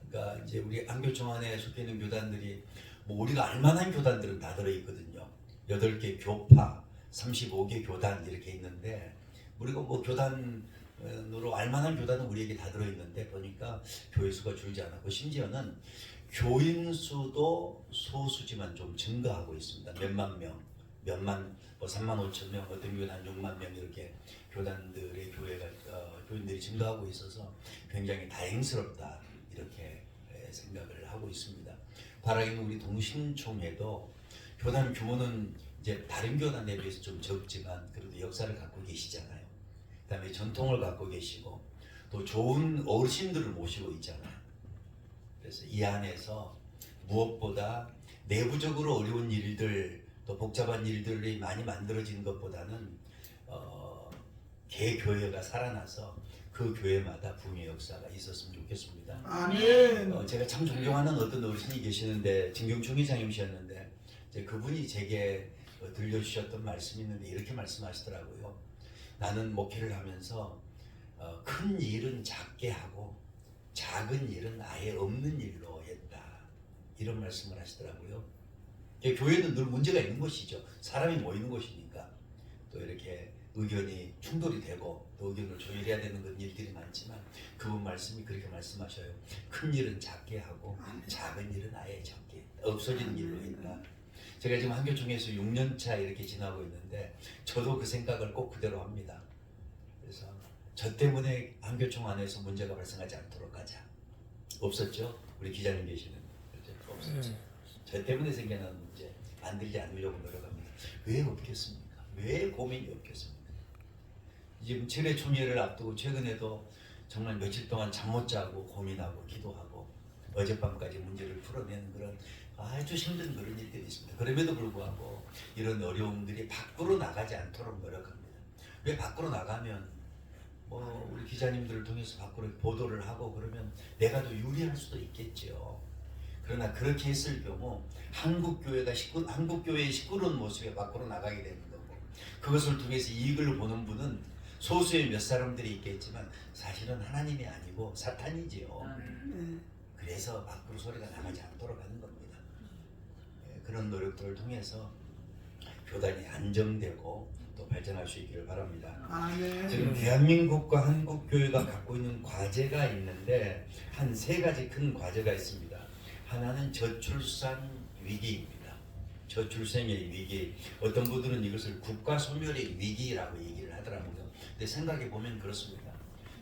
그러니까 이제 우리 안교총 안에 속해 있는 교단들이 우리가 알만한 교단들은 다 들어있거든요. 8개 교파, 35개 교단 이렇게 있는데 우리가 교단으로 알만한 교단은 우리에게 다 들어있는데 보니까 교회 수가 줄지 않았고 심지어는 교인 수도 소수지만 좀 증가하고 있습니다. 몇만 명, 3만 5천 명, 어떤 교회는 한 6만 명 이렇게 교단들의 교인들이 증가하고 있어서 굉장히 다행스럽다 이렇게 생각을 하고 있습니다. 바라기는 우리 동신총회도 교단 규모는 이제 다른 교단에 비해서 좀 적지만 그래도 역사를 갖고 계시잖아요. 그다음에 전통을 갖고 계시고 또 좋은 어르신들을 모시고 있잖아요. 그래서 이 안에서 무엇보다 내부적으로 어려운 일들 또 복잡한 일들이 많이 만들어지는 것보다는 개교회가 살아나서 그 교회마다 부흥의 역사가 있었으면 좋겠습니다. 아멘. 제가 참 존경하는 어떤 어르신이 계시는데 진경 총회장님이셨는데 그분이 제게 들려주셨던 말씀이 있는데 이렇게 말씀하시더라고요. 나는 목회를 하면서 큰 일은 작게 하고 작은 일은 아예 없는 일로 했다. 이런 말씀을 하시더라고요. 교회는 늘 문제가 있는 곳이죠. 사람이 모이는 곳이니까. 또 이렇게 의견이 충돌이 되고 또 의견을 조율해야 되는 그런 일들이 많지만 그분 말씀이 그렇게 말씀하셔요. 큰 일은 작게 하고 작은 일은 아예 적게 없어지는 일로 있다. 제가 지금 한교총에서 6년차 이렇게 지나고 있는데 저도 그 생각을 꼭 그대로 합니다. 그래서 저 때문에 한교총 안에서 문제가 발생하지 않도록 하자. 없었죠? 우리 기자님 계시는 그렇죠? 없었죠. 저 때문에 생겨난 문제 만들지 않으려고 노력합니다. 왜 없겠습니까? 왜 고민이 없겠습니까? 지금 7회 총회를 앞두고 최근에도 정말 며칠 동안 잠 못 자고 고민하고 기도하고 어젯밤까지 문제를 풀어내는 그런 아주 힘든 그런 일들이 있습니다. 그럼에도 불구하고 이런 어려움들이 밖으로 나가지 않도록 노력합니다. 왜 밖으로 나가면 뭐 우리 기자님들을 통해서 밖으로 보도를 하고 그러면 내가 더 유리할 수도 있겠죠. 그러나 그렇게 했을 경우 한국교회의 시끄러운 모습에 밖으로 나가게 되는 거고 그것을 통해서 이익을 보는 분은 소수의 몇 사람들이 있겠지만 사실은 하나님이 아니고 사탄이지요. 그래서 밖으로 소리가 나가지 않도록 하는 겁니다. 그런 노력들을 통해서 교단이 안정되고 또 발전할 수 있기를 바랍니다. 지금 대한민국과 한국교회가 갖고 있는 과제가 있는데 한 3가지 큰 과제가 있습니다. 하나는 저출산 위기입니다. 저출생의 위기. 어떤 분들은 이것을 국가 소멸의 위기라고 얘기를 하더라고요. 근데 생각해 보면 그렇습니다.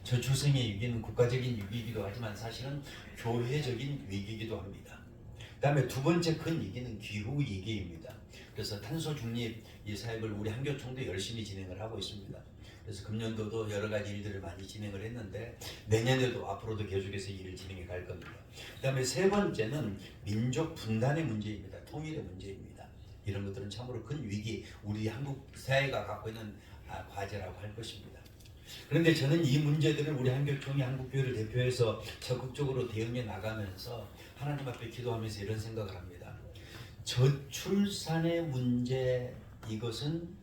저출생의 위기는 국가적인 위기이기도 하지만 사실은 교회적인 위기이기도 합니다. 그 다음에 2번째 큰 위기는 기후 위기입니다. 그래서 탄소 중립 이 사역을 우리 한교총도 열심히 진행을 하고 있습니다. 그래서 금년도도 여러 가지 일들을 많이 진행을 했는데 내년에도 앞으로도 계속해서 일을 진행해 갈 겁니다. 그 다음에 3번째는 민족 분단의 문제입니다. 통일의 문제입니다. 이런 것들은 참으로 큰 위기, 우리 한국 사회가 갖고 있는 과제라고 할 것입니다. 그런데 저는 이 문제들을 우리 한교총이 한국교회를 대표해서 적극적으로 대응해 나가면서 하나님 앞에 기도하면서 이런 생각을 합니다. 저출산의 문제, 이것은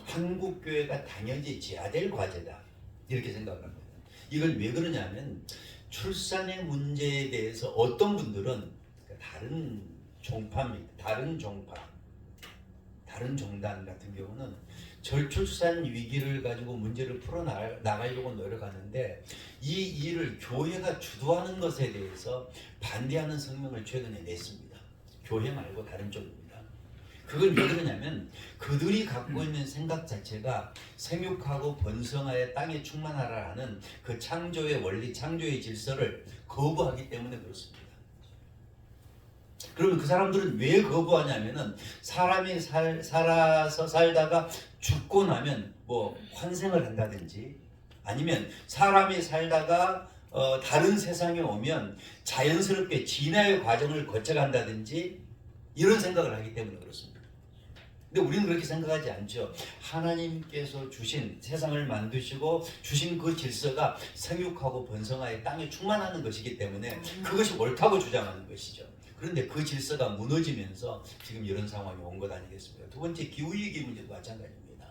한국교회가 당연히 져야 될 과제다. 이렇게 생각을 합니다. 이건 왜 그러냐면 출산의 문제에 대해서 어떤 분들은 다른 종파입니다. 다른 종단 같은 경우는 저출산 위기를 가지고 문제를 풀어나가려고 노력하는데 이 일을 교회가 주도하는 것에 대해서 반대하는 성명을 최근에 냈습니다. 교회 말고 다른 쪽입니다. 그건 왜 그러냐면 그들이 갖고 있는 생각 자체가 생육하고 번성하여 땅에 충만하라는 그 창조의 원리, 창조의 질서를 거부하기 때문에 그렇습니다. 그러면 그 사람들은 왜 거부하냐면은 사람이 살다가 죽고 나면 뭐 환생을 한다든지 아니면 사람이 살다가 다른 세상에 오면 자연스럽게 진화의 과정을 거쳐간다든지 이런 생각을 하기 때문에 그렇습니다. 근데 우리는 그렇게 생각하지 않죠. 하나님께서 주신 세상을 만드시고 주신 그 질서가 생육하고 번성하여 땅에 충만하는 것이기 때문에 그것이 옳다고 주장하는 것이죠. 그런데 그 질서가 무너지면서 지금 이런 상황이 온 것 아니겠습니까? 2번째 기후위기 문제도 마찬가지입니다.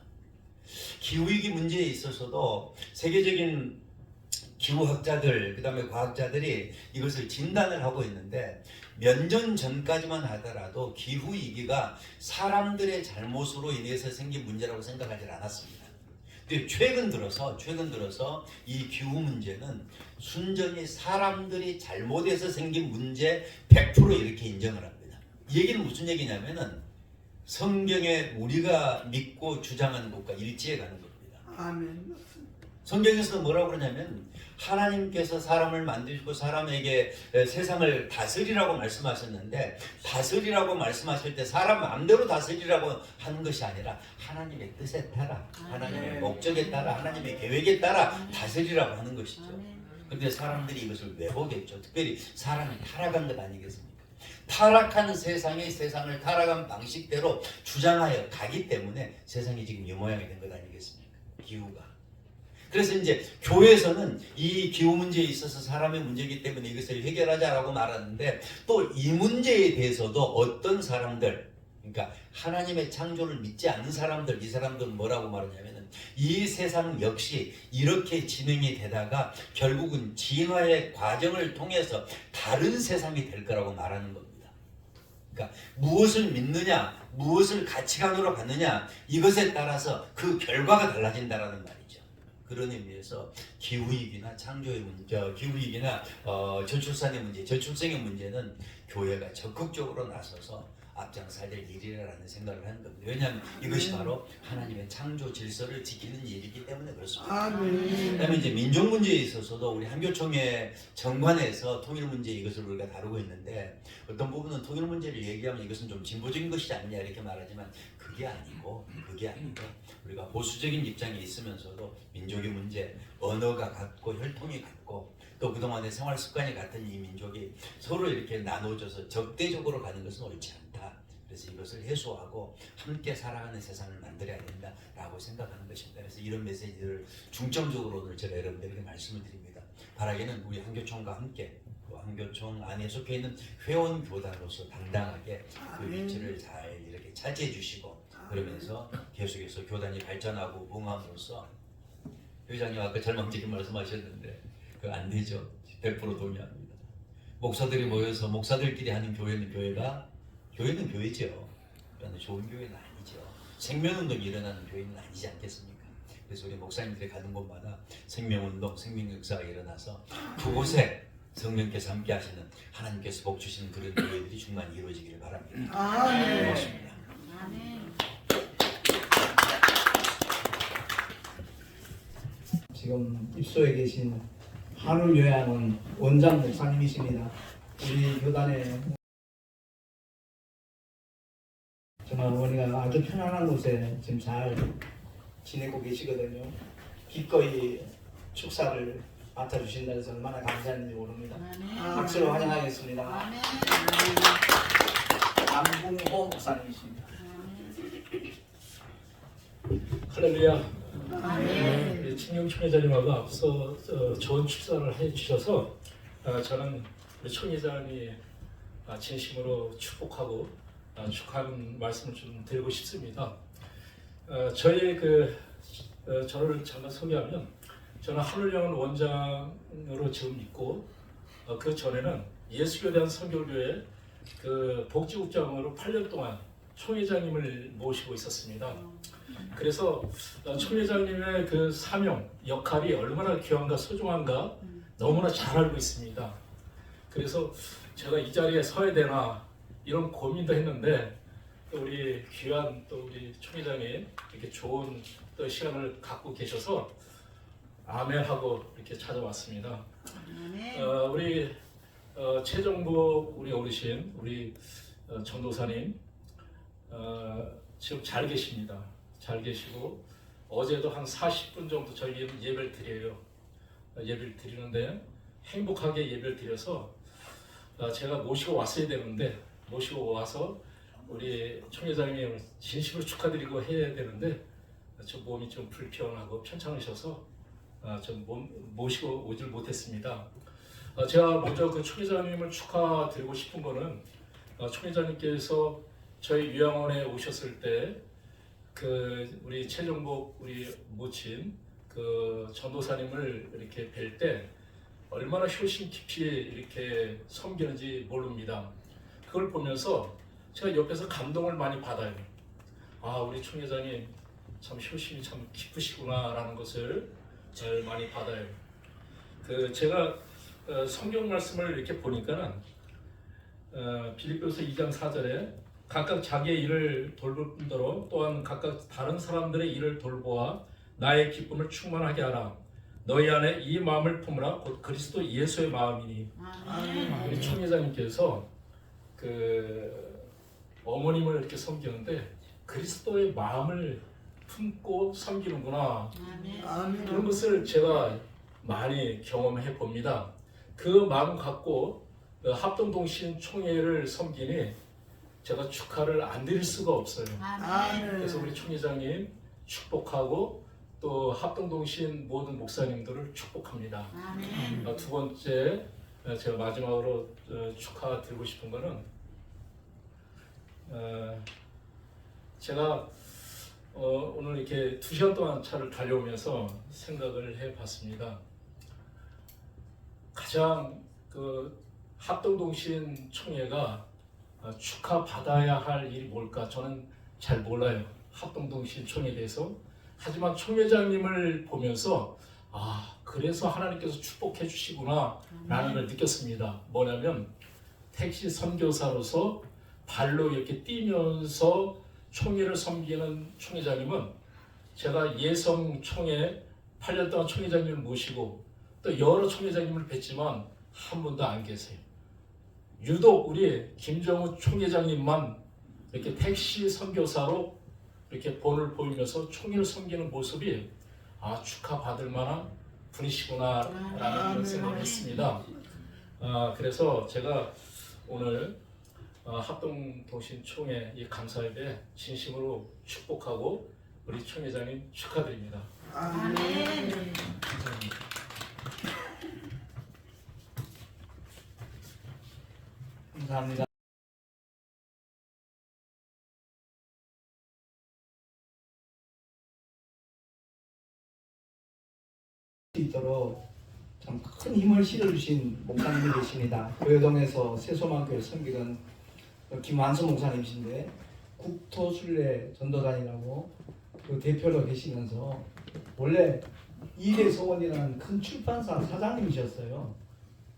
기후위기 문제에 있어서도 세계적인 기후학자들 그 다음에 과학자들이 이것을 진단을 하고 있는데 몇 년 전까지만 하더라도 기후위기가 사람들의 잘못으로 인해서 생긴 문제라고 생각하지 않았습니다. 근데 최근 들어서 이 기후 문제는 순전히 사람들이 잘못해서 생긴 문제 100% 이렇게 인정을 합니다. 이 얘기는 무슨 얘기냐면은 성경에 우리가 믿고 주장하는 것과 일치해 가는 겁니다. 아멘. 성경에서 뭐라고 그러냐면 하나님께서 사람을 만드시고 사람에게 세상을 다스리라고 말씀하셨는데 다스리라고 말씀하실 때 사람 마음대로 다스리라고 하는 것이 아니라 하나님의 뜻에 따라 하나님의 목적에 따라 하나님의 계획에 따라 다스리라고 하는 것이죠. 그런데 사람들이 이것을 왜 보겠죠? 특별히 사람이 타락한 것 아니겠습니까? 타락한 세상을 타락한 방식대로 주장하여 가기 때문에 세상이 지금 이 모양이 된 것 아니겠습니까? 기후가. 그래서 이제 교회에서는 이 기후 문제에 있어서 사람의 문제이기 때문에 이것을 해결하자라고 말하는데 또 이 문제에 대해서도 어떤 사람들, 그러니까 하나님의 창조를 믿지 않는 사람들, 이 사람들은 뭐라고 말하냐면은 이 세상 역시 이렇게 진행이 되다가 결국은 진화의 과정을 통해서 다른 세상이 될 거라고 말하는 겁니다. 아닙니까? 무엇을 믿느냐, 무엇을 가치관으로 갖느냐, 이것에 따라서 그 결과가 달라진다라는 말이죠. 그런 의미에서 기후위기나 창조의 문제, 기후위기나 저출산의 문제, 저출생의 문제는 교회가 적극적으로 나서서 앞장서야 될 일이라는 생각을 하는 겁니다. 왜냐하면 이것이 바로 하나님의 창조 질서를 지키는 일이기 때문에 그렇습니다. 그다음에 이제 민족 문제에 있어서도 우리 한교총회 정관에서 통일 문제 이것을 우리가 다루고 있는데, 어떤 부분은 통일 문제를 얘기하면 이것은 좀 진보적인 것이 아니냐 이렇게 말하지만 그게 아니고 우리가 보수적인 입장에 있으면서도 민족의 문제, 언어가 같고 혈통이 같고 또 그동안의 생활 습관이 같은 이 민족이 서로 이렇게 나눠져서 적대적으로 가는 것은 옳지 않다. 그래서 이것을 해소하고 함께 살아가는 세상을 만들어야 된다라고 생각하는 것입니다. 그래서 이런 메시지를 중점적으로 오늘 제가 여러분들에게 말씀을 드립니다. 바라기는 우리 한교총과 함께 또 한교총 안에 속해 있는 회원 교단으로서 당당하게 그 위치를 잘 이렇게 차지해 주시고, 그러면서 계속해서 교단이 발전하고 부흥함으로써, 회장님 아까 절망적인 말씀하셨는데 그 안 되죠. 100% 동의합니다. 목사들이 모여서 목사들끼리 하는 교회는 교회는 교회죠. 그런데 좋은 교회는 아니죠. 생명운동이 일어나는 교회는 아니지 않겠습니까? 그래서 우리 목사님들이 가는 곳마다 생명운동, 생명역사가 일어나서 그곳에 성령께서 함께 하시는, 하나님께서 복 주시는 그런 교회들이 충만히 이루어지기를 바랍니다. 고맙습니다. 지금 입소에 계신 한울요양원 원장 목사님이십니다. 우리 교단에 정말 어머니가 아주 편안한 곳에 지금 잘 지내고 계시거든요. 기꺼이 축사를 맡아주신다 해서 얼마나 감사한지 모릅니다. 박수로 환영하겠습니다. 남궁호 목사님이십니다. 할렐루야. 우리 친경총회장님하고 앞서 좋은 축사를 해주셔서 저는 우리 총회장이 진심으로 축복하고 축하하는 말씀을 좀 드리고 싶습니다. 저희 저를 잠깐 소개하면, 저는 한울영원 원장으로 지금 있고, 그 전에는 예수교대한 선교교회 복지국장으로 8년 동안 총회장님을 모시고 있었습니다. 그래서 총회장님의 그 사명, 역할이 얼마나 귀한가 소중한가 너무나 잘 알고 있습니다. 그래서 제가 이 자리에 서야 되나 이런 고민도 했는데, 우리 귀한 또 우리 총회장님 이렇게 좋은 또 시간을 갖고 계셔서 아멘하고 이렇게 찾아왔습니다. 우리 최정복 우리 어르신, 우리 전도사님 지금 잘 계십니다. 잘 계시고 어제도 한 40분 정도 저희 예배를 드려요. 예배를 드리는데 행복하게 예배를 드려서 제가 모시고 왔어야 되는데, 모시고 와서 우리 총회장님을 진심으로 축하드리고 해야 되는데 저 몸이 좀 불편하고 편찮으셔서 좀 모시고 오질 못했습니다. 제가 먼저 그 총회장님을 축하드리고 싶은 거는, 총회장님께서 저희 요양원에 오셨을 때 우리 최정복 우리 모친 전도사님을 이렇게 뵐 때 얼마나 효심 깊이 이렇게 섬기는지 모릅니다. 그걸 보면서 제가 옆에서 감동을 많이 받아요. 우리 총회장님 참 효심이 참 깊으시구나라는 것을 잘 많이 받아요. 제가 성경 말씀을 이렇게 보니까는 빌립보서 2장 4절에 각각 자기의 일을 돌볼 뿐더러 또한 각각 다른 사람들의 일을 돌보아 나의 기쁨을 충만하게 하라. 너희 안에 이 마음을 품으라. 곧 그리스도 예수의 마음이니. 우리 총회장님께서 어머님을 이렇게 섬기는데 그리스도의 마음을 품고 섬기는구나. 이런 것을 제가 많이 경험해 봅니다. 그 마음 갖고 합동동신 총회를 섬기니 제가 축하를 안 드릴 수가 없어요. 그래서 우리 총회장님 축복하고 또 합동동신 모든 목사님들을 축복합니다. 두 번째, 제가 마지막으로 축하드리고 싶은 거는, 제가 오늘 이렇게 2시간 동안 차를 달려오면서 생각을 해봤습니다. 가장 합동동신 총회가 축하받아야 할 일이 뭘까? 저는 잘 몰라요. 합동동신 총회에 대해서. 하지만 총회장님을 보면서 그래서 하나님께서 축복해 주시구나 라는 걸 느꼈습니다. 뭐냐면 택시 선교사로서 발로 이렇게 뛰면서 총회를 섬기는 총회장님은 제가 예성 총회 8년 동안 총회장님을 모시고 또 여러 총회장님을 뵀지만 한 분도 안 계세요. 유독 우리 김정우 총회장님만 이렇게 택시 선교사로 이렇게 본을 보이면서 총회를 섬기는 모습이 축하받을 만한 분이시구나 라는 그런 생각을 했습니다. 그래서 제가 오늘 합동동신 총회 이 감사예배 진심으로 축복하고 우리 총회장님 축하드립니다. 아멘. 감사합니다. 있도록 참 큰 힘을 실어주신 목사님이 계십니다. 교회동에서 새소망교회 섬기던 김완수 목사님이신데 국토순례 전도단이라고 그 대표로 계시면서 원래 이대소원이라는 큰 출판사 사장님이셨어요.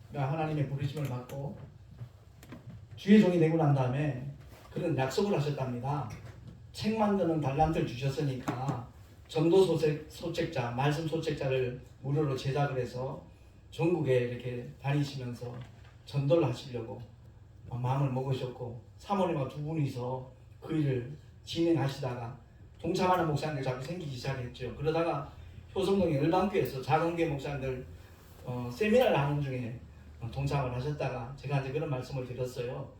그러니까 하나님의 부르심을 받고 주의 종이 되고 난 다음에 그런 약속을 하셨답니다. 책 만드는 달란트를 주셨으니까 전도 소책자, 말씀 소책자를 무료로 제작을 해서 전국에 이렇게 다니시면서 전도를 하시려고 마음을 먹으셨고 사모님과 두 분이서 그 일을 진행하시다가 동참하는 목사님들 자꾸 생기기 시작했죠. 그러다가 효성동의 열방교회에서 작은 교회 목사님들 세미나를 하는 중에 동참을 하셨다가 제가 이제 그런 말씀을 드렸어요.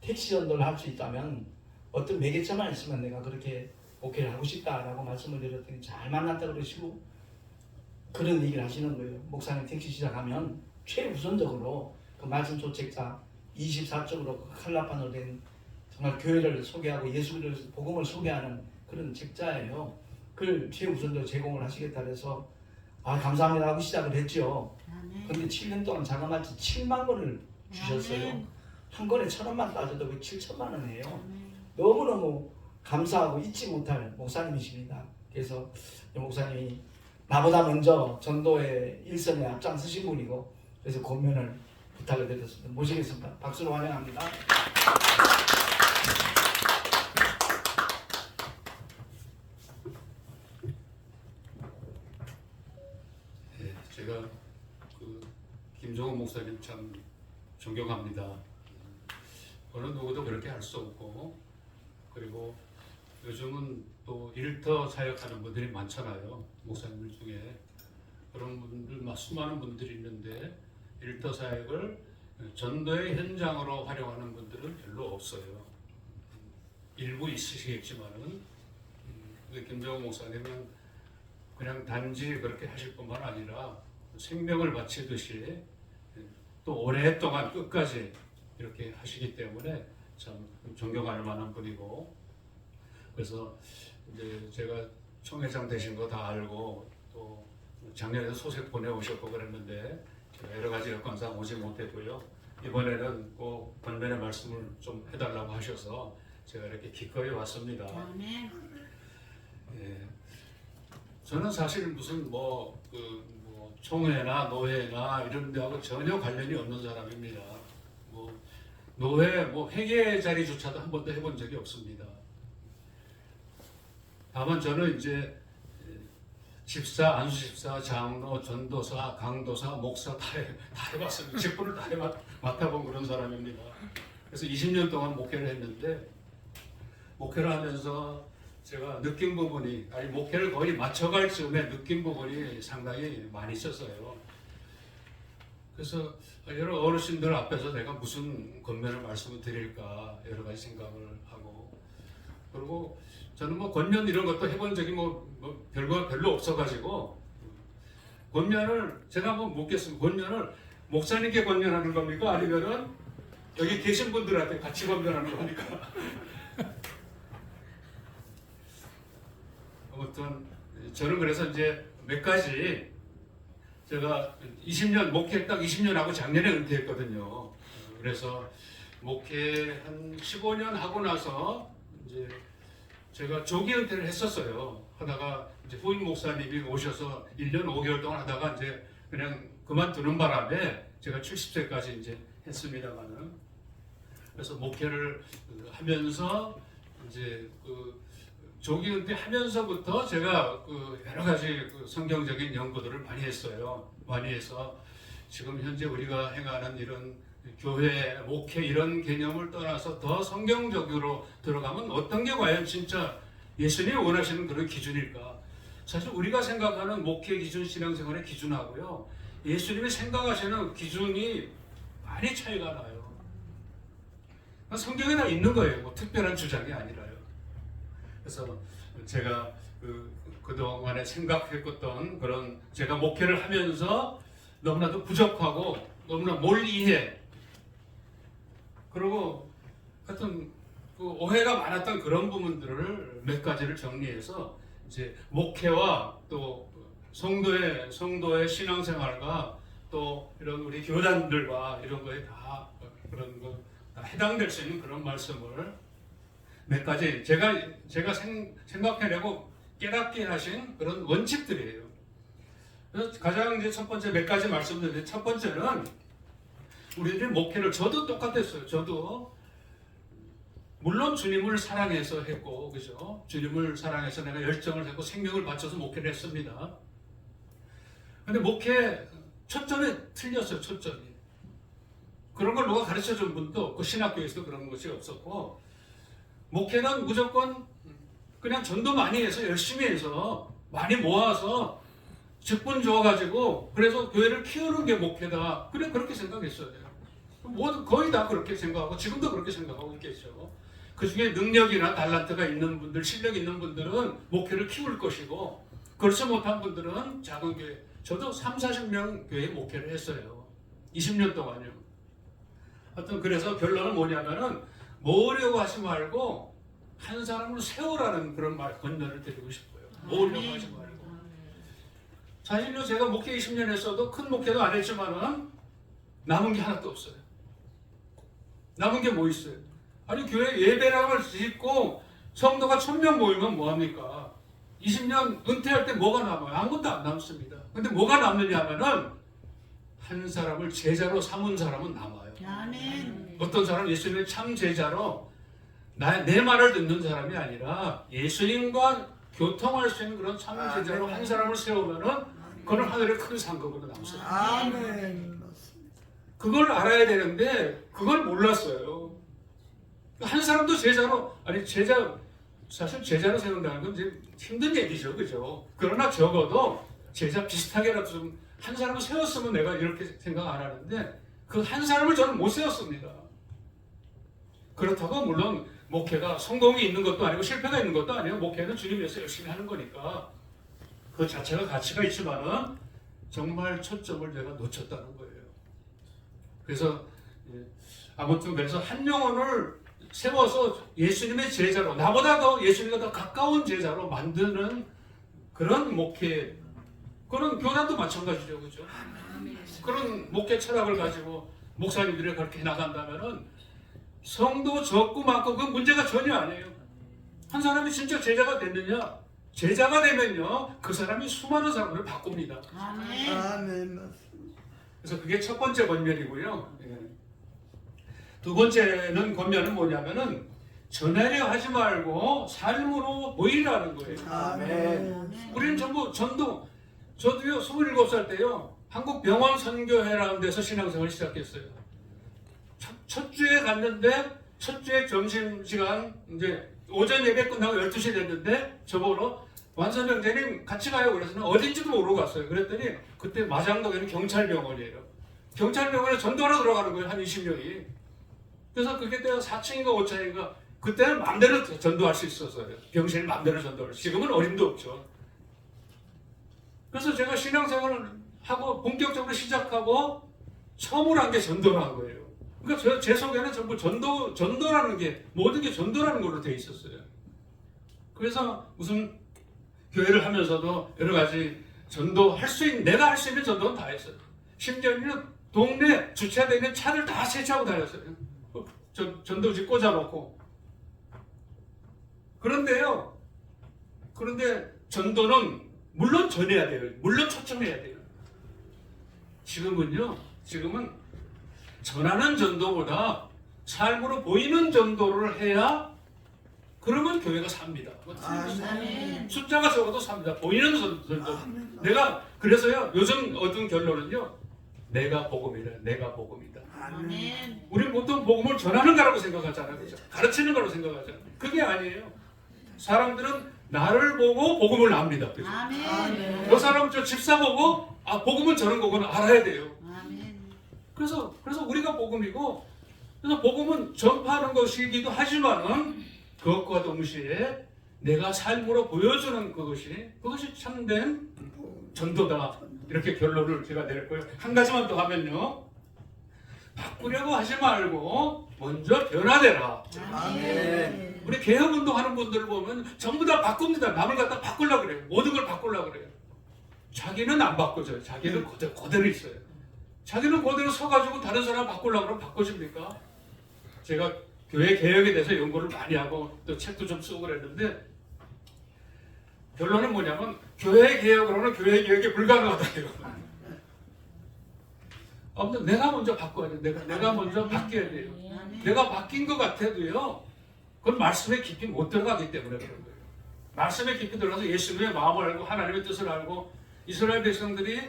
택시 전도를 할 수 있다면 어떤 매개체만 있으면 내가 그렇게 목회를 하고 싶다라고 말씀을 드렸더니 잘 만났다 그러시고 그런 얘기를 하시는 거예요. 목사님 택시 시작하면 최우선적으로 그 말씀 조책자 24쪽으로 칼라판으로 된 정말 교회를 소개하고 예수를 복음을 소개하는 그런 책자예요. 그걸 최우선적으로 제공을 하시겠다 그래서 감사합니다 하고 시작을 했죠. 그런데 7년 동안 자그마치 7만 권을 주셨어요. 한 권에 1,000원만 따져도 그 7천만 원이에요. 너무너무 감사하고 잊지 못할 목사님이십니다. 그래서 이 목사님이 나보다 먼저 전도의 일선에 앞장서신 분이고 그래서 권면을 부탁을 드렸습니다. 모시겠습니다. 박수로 환영합니다. 네, 제가 그 김정은 목사님 참 존경합니다. 어느 누구도 그렇게 할 수 없고 그리고 요즘은 또 일터 사역하는 분들이 많잖아요. 목사님들 중에 그런 분들 수많은 분들이 있는데 일터 사역을 전도의 현장으로 활용하는 분들은 별로 없어요. 일부 있으시겠지만은 김정은 목사님은 그냥 단지 그렇게 하실 뿐만 아니라 생명을 바치듯이 또 오랫동안 끝까지 이렇게 하시기 때문에 참 존경할 만한 분이고 그래서 이제 제가 총회장 되신 거 다 알고 또 작년에 소식 보내오셨고 그랬는데 제가 여러 가지 여건상 오지 못했고요. 이번에는 꼭 권면의 말씀을 좀 해달라고 하셔서 제가 이렇게 기꺼이 왔습니다. 예, 저는 사실 무슨 총회나 노회나 이런 데하고 전혀 관련이 없는 사람입니다. 노회 회계 자리조차도 한 번도 해본 적이 없습니다. 다만 저는 이제 집사, 안수집사, 장로, 전도사, 강도사, 목사 다 해봤습니다. 직분을 다 맡아본 그런 사람입니다. 그래서 20년 동안 목회를 했는데 목회를 하면서 제가 느낀 부분이 목회를 거의 맞춰갈 즈음에 느낀 부분이 상당히 많이 있었어요. 그래서 여러 어르신들 앞에서 내가 무슨 권면을 말씀을 드릴까 여러 가지 생각을 하고 그리고 저는 권면 이런 것도 해본 적이 별로 없어가지고 권면을 제가 묻겠습니다. 권면을 목사님께 권면하는 겁니까? 아니면은 여기 계신 분들한테 같이 권면하는 겁니까? 아무튼 저는 그래서 이제 몇 가지 제가 20년 목회 딱 20년 하고 작년에 은퇴했거든요. 그래서 목회 한 15년 하고 나서 이제 제가 조기 은퇴를 했었어요. 하다가 이제 후임 목사님이 오셔서 1년 5개월 동안 하다가 이제 그냥 그만두는 바람에 제가 70세까지 이제 했습니다만은, 그래서 목회를 하면서 이제 그 조기 은퇴하면서부터 제가 그 여러 가지 그 성경적인 연구들을 많이 했어요. 많이 해서 지금 현재 우리가 행하는 이런 교회, 목회 이런 개념을 떠나서 더 성경적으로 들어가면 어떤 게 과연 진짜 예수님이 원하시는 그런 기준일까? 사실 우리가 생각하는 목회 기준, 신앙생활의 기준하고요, 예수님이 생각하시는 기준이 많이 차이가 나요. 성경에 다 있는 거예요. 뭐 특별한 주장이 아니라요. 그래서 제가 그동안에 생각했던 그런, 제가 목회를 하면서 너무나도 부족하고 너무나 몰이해, 그리고 하여튼 그 오해가 많았던 그런 부분들을 몇 가지를 정리해서 이제 목회와 또 성도의 신앙생활과 또 이런 우리 교단들과 이런 거에 다 그런 거 다 해당될 수 있는 그런 말씀을 몇 가지 제가 생각해내고 깨닫게 하신 그런 원칙들이에요. 그래서 가장 이제 첫 번째 몇 가지 말씀드리는데, 첫 번째는 우리들이 목회를, 저도 똑같았어요. 저도 물론 주님을 사랑해서 했고, 그죠? 주님을 사랑해서 내가 열정을 했고 생명을 바쳐서 목회를 했습니다. 근데 목회 초점이 틀렸어요. 초점이. 그런 걸 누가 가르쳐준 분도 없고 신학교에서도 그런 것이 없었고, 목회는 무조건 그냥 전도 많이 해서 열심히 해서 많이 모아서 직분 줘가지고 그래서 교회를 키우는 게 목회다. 그냥 그렇게 생각했어요. 모두 거의 다 그렇게 생각하고 지금도 그렇게 생각하고 있겠죠. 그 중에 능력이나 달란트가 있는 분들, 실력 있는 분들은 목회를 키울 것이고, 그렇지 못한 분들은 작은 교회, 저도 30-40명 교회에 목회를 했어요. 20년 동안요. 하여튼 그래서 결론은 뭐냐면은 모으려고 하지 말고 한 사람을 세우라는 그런 권면을 드리고 싶어요. 모으려고 하지 말고. 사실요, 제가 목회 20년 했어도 큰 목회도 안 했지만은 남은 게 하나도 없어요. 남은 게 뭐 있어요? 아니, 교회 예배당을 짓고 성도가 1000명 모이면 뭐합니까? 20년 은퇴할 때 뭐가 남아요? 아무것도 안 남습니다. 근데 뭐가 남느냐 하면은 한 사람을 제자로 삼은 사람은 남아요. 아멘. 어떤 사람은 예수님의 참 제자로 내 말을 듣는 사람이 아니라 예수님과 교통할 수 있는 그런 참 제자로 한 사람을 세우면은 그건 하늘의 큰 상급으로 남습니다. 아멘. 그걸 알아야 되는데 그걸 몰랐어요. 한 사람도 제자로, 아니 사실 제자로 세운다는 건 이제 힘든 얘기죠, 그죠? 그러나 적어도 제자 비슷하게라도 좀 한 사람을 세웠으면 내가 이렇게 생각 안 하는데 그 한 사람을 저는 못 세웠습니다. 그렇다고 물론 목회가 성공이 있는 것도 아니고 실패가 있는 것도 아니에요. 목회는 주님 위해서 열심히 하는 거니까 그 자체가 가치가 있지만은 정말 초점을 내가 놓쳤다는 거예요. 그래서 아무튼 그래서 한 영혼을 세워서 예수님의 제자로, 나보다 더 예수님과 더 가까운 제자로 만드는 그런 목회, 그런 교단도 마찬가지죠, 그죠? 그런 목회 철학을 가지고 목사님들이 그렇게 해나간다면은 성도 적고 많고 그 문제가 전혀 아니에요. 한 사람이 진짜 제자가 됐느냐? 제자가 되면요, 그 사람이 수많은 사람들을 바꿉니다. 아멘. 아멘. 그래서 그게 첫 번째 권면이고요. 두 번째는 권면은 뭐냐면은 전하려 하지 말고 삶으로 보이라는 거예요. 아멘. 우리는 전부 저도요 27살 때요 한국 병원 선교회라는 데서 신앙생활을 시작했어요. 첫 주에 갔는데 첫 주에 점심시간 이제 오전 예배 끝나고 12시 됐는데 저보고 완선형제님 같이 가요. 그래서 어딘지도 모르고 갔어요. 그랬더니 그때 마장동에는 경찰병원이에요. 경찰병원에 전도하러 들어가는 거예요. 한 20명이. 그래서 그게 때가 4층인가 5층인가 그때는 마음대로 전도할 수 있었어요. 병실을 마음대로 전도할 수. 지금은 어림도 없죠. 그래서 제가 신앙생활을 하고 본격적으로 시작하고 처음으로 한 게 전도를 한 거예요. 그러니까 제 속에는 전부 전도라는 게 모든 게 전도라는 걸로 돼 있었어요. 그래서 무슨 교회를 하면서도 여러 가지 전도할 수 있는, 내가 할 수 있는 전도는 다 했어요. 심지어는 동네 주차되어 있는 차를 다 세차하고 다녔어요. 전도지 꽂아놓고. 그런데요. 그런데 전도는 물론 전해야 돼요. 물론 초청해야 돼요. 지금은 전하는 전도보다 삶으로 보이는 전도를 해야 그러면 교회가 삽니다. 숫자가 적어도 삽니다. 보이는 전도. 내가 그래서요. 요즘 얻은 결론은요. 내가 복음이래. 내가 복음이다. 우리 보통 복음을 전하는 거라고 생각하잖아요. 그렇죠? 가르치는 거라고 생각하잖아요. 그게 아니에요. 사람들은 나를 보고 복음을 압니다. 그죠? 그 사람 저 집사 보고 복음은 저런 거구나 알아야 돼요. 그래서 우리가 복음이고, 그래서 복음은 전파하는 것이기도 하지만은 그것과 동시에 내가 삶으로 보여주는 그것이 참된 전도다. 이렇게 결론을 제가 낼 거예요. 한 가지만 더 하면요. 바꾸려고 하지 말고 먼저 변화되라. 우리 개혁운동 하는 분들을 보면 전부 다 바꿉니다. 남을 갖다 바꾸려고 그래요. 모든 걸 바꾸려고 그래요. 자기는 안 바꿔져요. 자기는 그대로 있어요. 자기는 그대로 서가지고 다른 사람 바꾸려고 그러면 바꿔집니까? 제가 교회 개혁에 대해서 연구를 많이 하고 또 책도 좀 쓰고 그랬는데 결론은 뭐냐면 교회 개혁으로는 교회 개혁이 불가능하다요. 아무튼 내가 먼저 바꿔야 돼. 내가 먼저 바뀌어야 돼요. 내가 바뀐 것 같아도요. 그건 말씀에 깊이 못 들어가기 때문에 그런 거예요. 말씀에 깊이 들어가서 예수님의 마음을 알고 하나님의 뜻을 알고 이스라엘 백성들이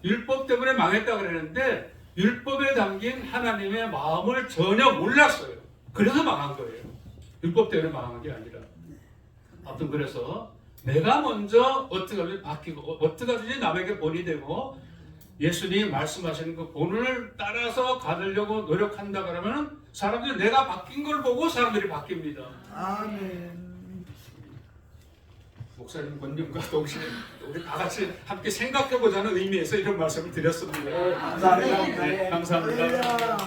율법 때문에 망했다 그랬는데 율법에 담긴 하나님의 마음을 전혀 몰랐어요. 그래서 망한 거예요. 율법 때문에 망한 게 아니라. 아무튼 그래서 내가 먼저 어떻게 하든지 바뀌고 어떻게 하든지 남에게 본이 되고 예수님이 말씀하시는 그 본을 따라서 가려고 노력한다 그러면 사람들이 내가 바뀐 걸 보고 사람들이 바뀝니다. 아멘. 목사님 권님과 동시에 우리 다 같이 함께 생각해보자는 의미에서 이런 말씀을 드렸습니다. 감사합니다. 네, 감사합니다.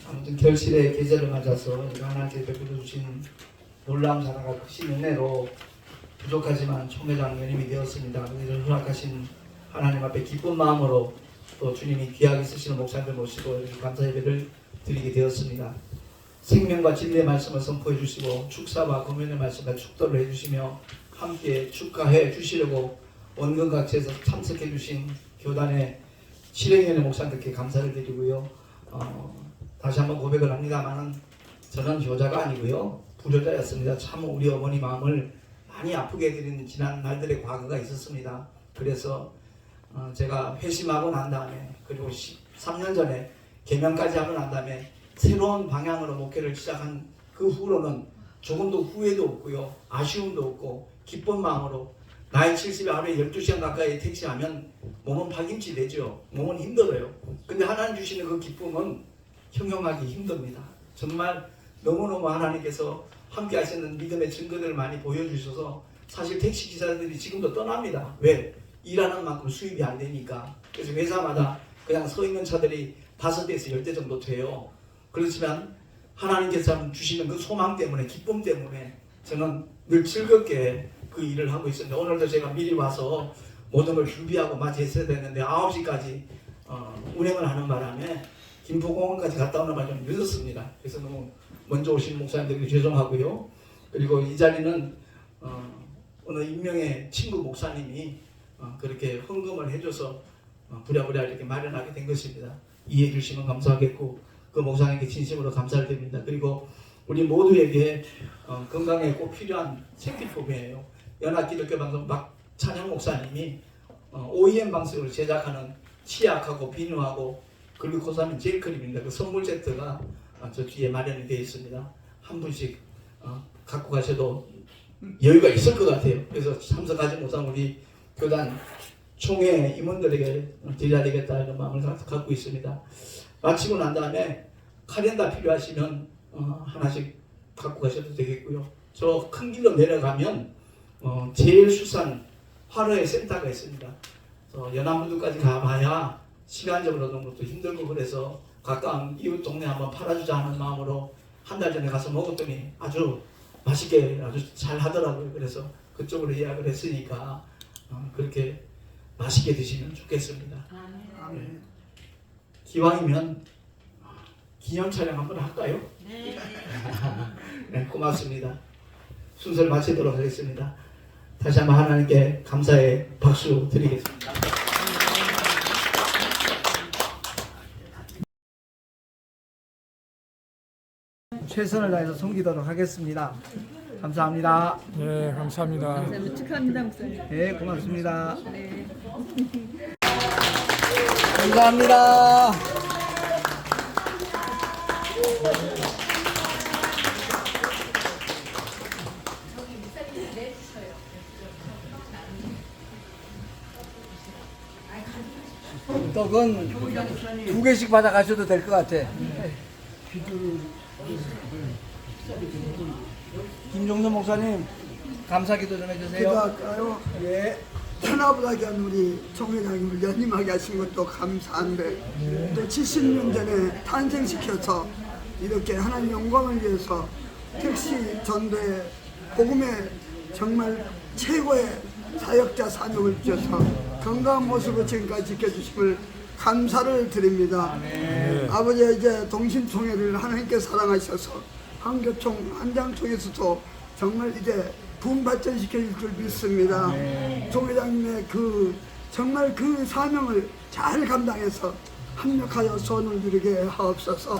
아무튼 결실의 계절을 맞아서 하나님께 베풀어 주신 놀라운 사랑과 크신 은혜로 부족하지만 총회장 연임이 되었습니다. 그래서 허락하신 하나님 앞에 기쁜 마음으로 또 주님이 귀하게 쓰시는 목사님들 모시고 이렇게 감사 예배를 드리게 되었습니다. 생명과 진리의 말씀을 선포해 주시고 축사와 공연의 말씀과 축도를 해주시며 함께 축하해 주시려고 원근각지에서 참석해 주신 교단의 실행위원회 목사님들께 감사를 드리고요. 다시 한번 고백을 합니다만 저는 효자가 아니고요. 불효자였습니다. 참 우리 어머니 마음을 많이 아프게 해드리는 지난 날들의 과거가 있었습니다. 그래서 제가 회심하고 난 다음에 그리고 13년 전에 개명까지 하고 난 다음에 새로운 방향으로 목회를 시작한 그 후로는 조금도 후회도 없고요. 아쉬움도 없고 기쁜 마음으로 나이 70에 하루에 12시간 가까이 택시하면 몸은 파김치 되죠. 몸은 힘들어요. 근데 하나님 주시는 그 기쁨은 형용하기 힘듭니다. 정말 너무너무 하나님께서 함께 하시는 믿음의 증거들을 많이 보여주셔서 사실 택시기사들이 지금도 떠납니다. 왜? 일하는 만큼 수입이 안 되니까. 그래서 회사마다 그냥 서 있는 차들이 5대에서 10대 정도 돼요. 그렇지만 하나님께서 주시는 그 소망 때문에 기쁨 때문에 저는 늘 즐겁게 그 일을 하고 있습니다. 오늘도 제가 미리 와서 모든 걸 준비하고 맞이했어야 되는데 9시까지 운행을 하는 바람에 김포공항까지 갔다 오는 바람에 좀 늦었습니다. 그래서 너무 먼저 오신 목사님들에게 죄송하고요. 그리고 이 자리는 어느 익명의 친구 목사님이 그렇게 헌금을 해줘서 부랴부랴 이렇게 마련하게 된 것입니다. 이해해 주시면 감사하겠고 그 목사님께 진심으로 감사를 드립니다. 그리고 우리 모두에게 건강에 꼭 필요한 생필품이에요. 연합기독교방송 박찬영 목사님이 OEM 방식으로 제작하는 치약하고 비누하고 글루코사민 젤크림입니다. 그 선물 세트가 저 뒤에 마련이 되어 있습니다. 한 분씩 갖고 가셔도 여유가 있을 것 같아요. 그래서 참석하지 못한 우리 교단 총회 임원들에게 드려야 되겠다 이런 마음을 갖고 있습니다. 마치고 난 다음에 카렌다 필요하시면 하나씩 갖고 가셔도 되겠고요. 저 큰 길로 내려가면 제일수산 화로의 센터가 있습니다. 연안부두까지 가봐야 시간적으로 너무 또 힘들고 그래서 가까운 이웃 동네 한번 팔아주자 하는 마음으로 한 달 전에 가서 먹었더니 아주 맛있게 아주 잘 하더라고요. 그래서 그쪽으로 예약을 했으니까 그렇게 맛있게 드시면 좋겠습니다. 아멘. 기왕이면 기념 촬영 한번 할까요? 네, 고맙습니다. 순서를 마치도록 하겠습니다. 다시 한번 하나님께 감사의 박수 드리겠습니다. 최선을 다해서 섬기도록 하겠습니다. 감사합니다. 네, 감사합니다. 감사합니다. 축하합니다, 목사님. 네, 고맙습니다. 네. 감사합니다. 떡은 2개씩 받아가셔도 될 것 같아. 김종선 목사님 감사기도 좀 해주세요. 기도할까요? 예. 천하보다 귀한 우리 총회장님을 연임하게 하신 것도 감사한데 또 70년 전에 탄생시켜서 이렇게 하나님 영광을 위해서 택시 전도에 복음의 정말 최고의 사역자 사명을 주셔서 건강한 모습으로 지금까지 지켜주심을 감사를 드립니다. 아버지 이제 동신총회를 하나님께 사랑하셔서 한교총 한장총에서도 정말 이제 부흥 발전시켜줄 줄 믿습니다. 총회장님의 정말 그 사명을 잘 감당해서 합력하여 소원을 이루게 하옵소서.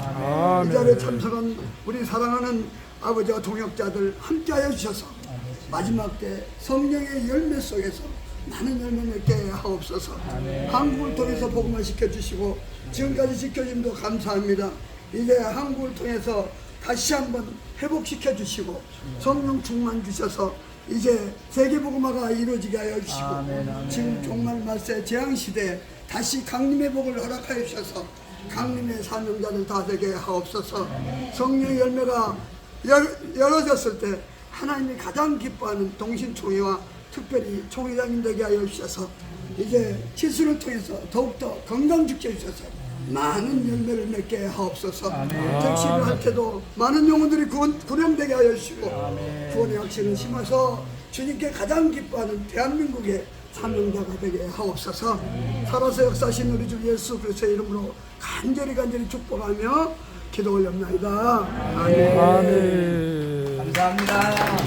이 자리에 참석한 우리 사랑하는 아버지와 동역자들 함께하여 주셔서 마지막 때 성령의 열매 속에서 많은 열매 맺게 하옵소서. 한국을 통해서 복음을 시켜주시고 지금까지 지켜줌도 감사합니다. 이제 한국을 통해서 다시 한번 회복시켜 주시고 성령 충만 주셔서 이제 세계복음화가 이루어지게 하여 주시고 지금 종말 말세 재앙시대에 다시 강림의 복을 허락하여 주셔서 강림의 사명자들 다 되게 하옵소서. 성령의 열매가 열어졌을 때 하나님이 가장 기뻐하는 동신총회와 특별히 총회장님 되게 하여 주셔서 이제 치수를 통해서 더욱더 건강죽게 주셔서 많은 열매를 맺게 하옵소서. 택시를 할 때도 많은 영혼들이 구원되게 하여 주시고 구원의 확신을 심어서 주님께 가장 기뻐하는 대한민국의 사명자가 되게 하옵소서. 살아서 역사하신 우리 주 예수 그리스도의 이름으로 간절히 축복하며 기도 올렸나이다. 아멘. 아멘. 감사합니다.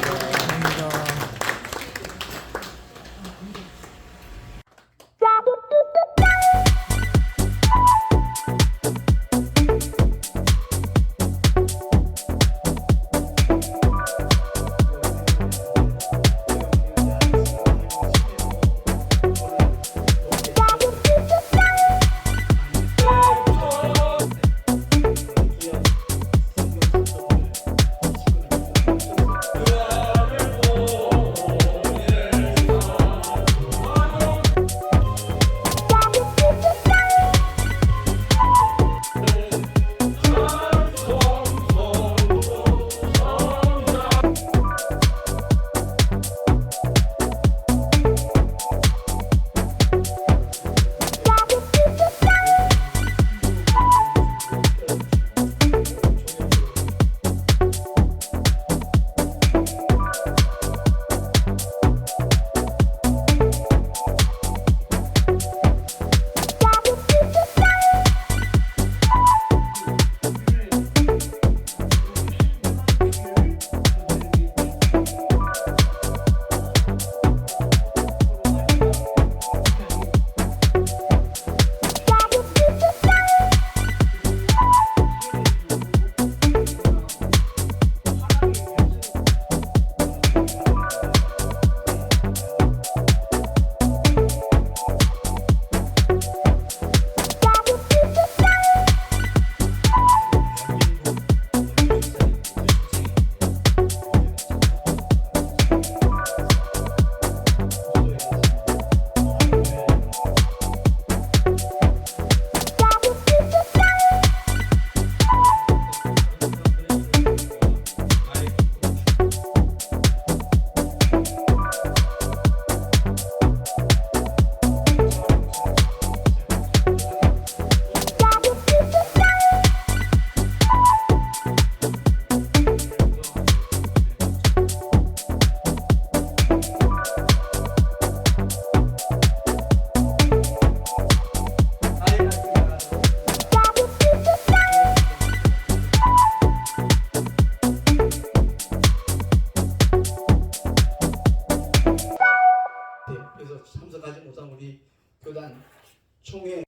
총회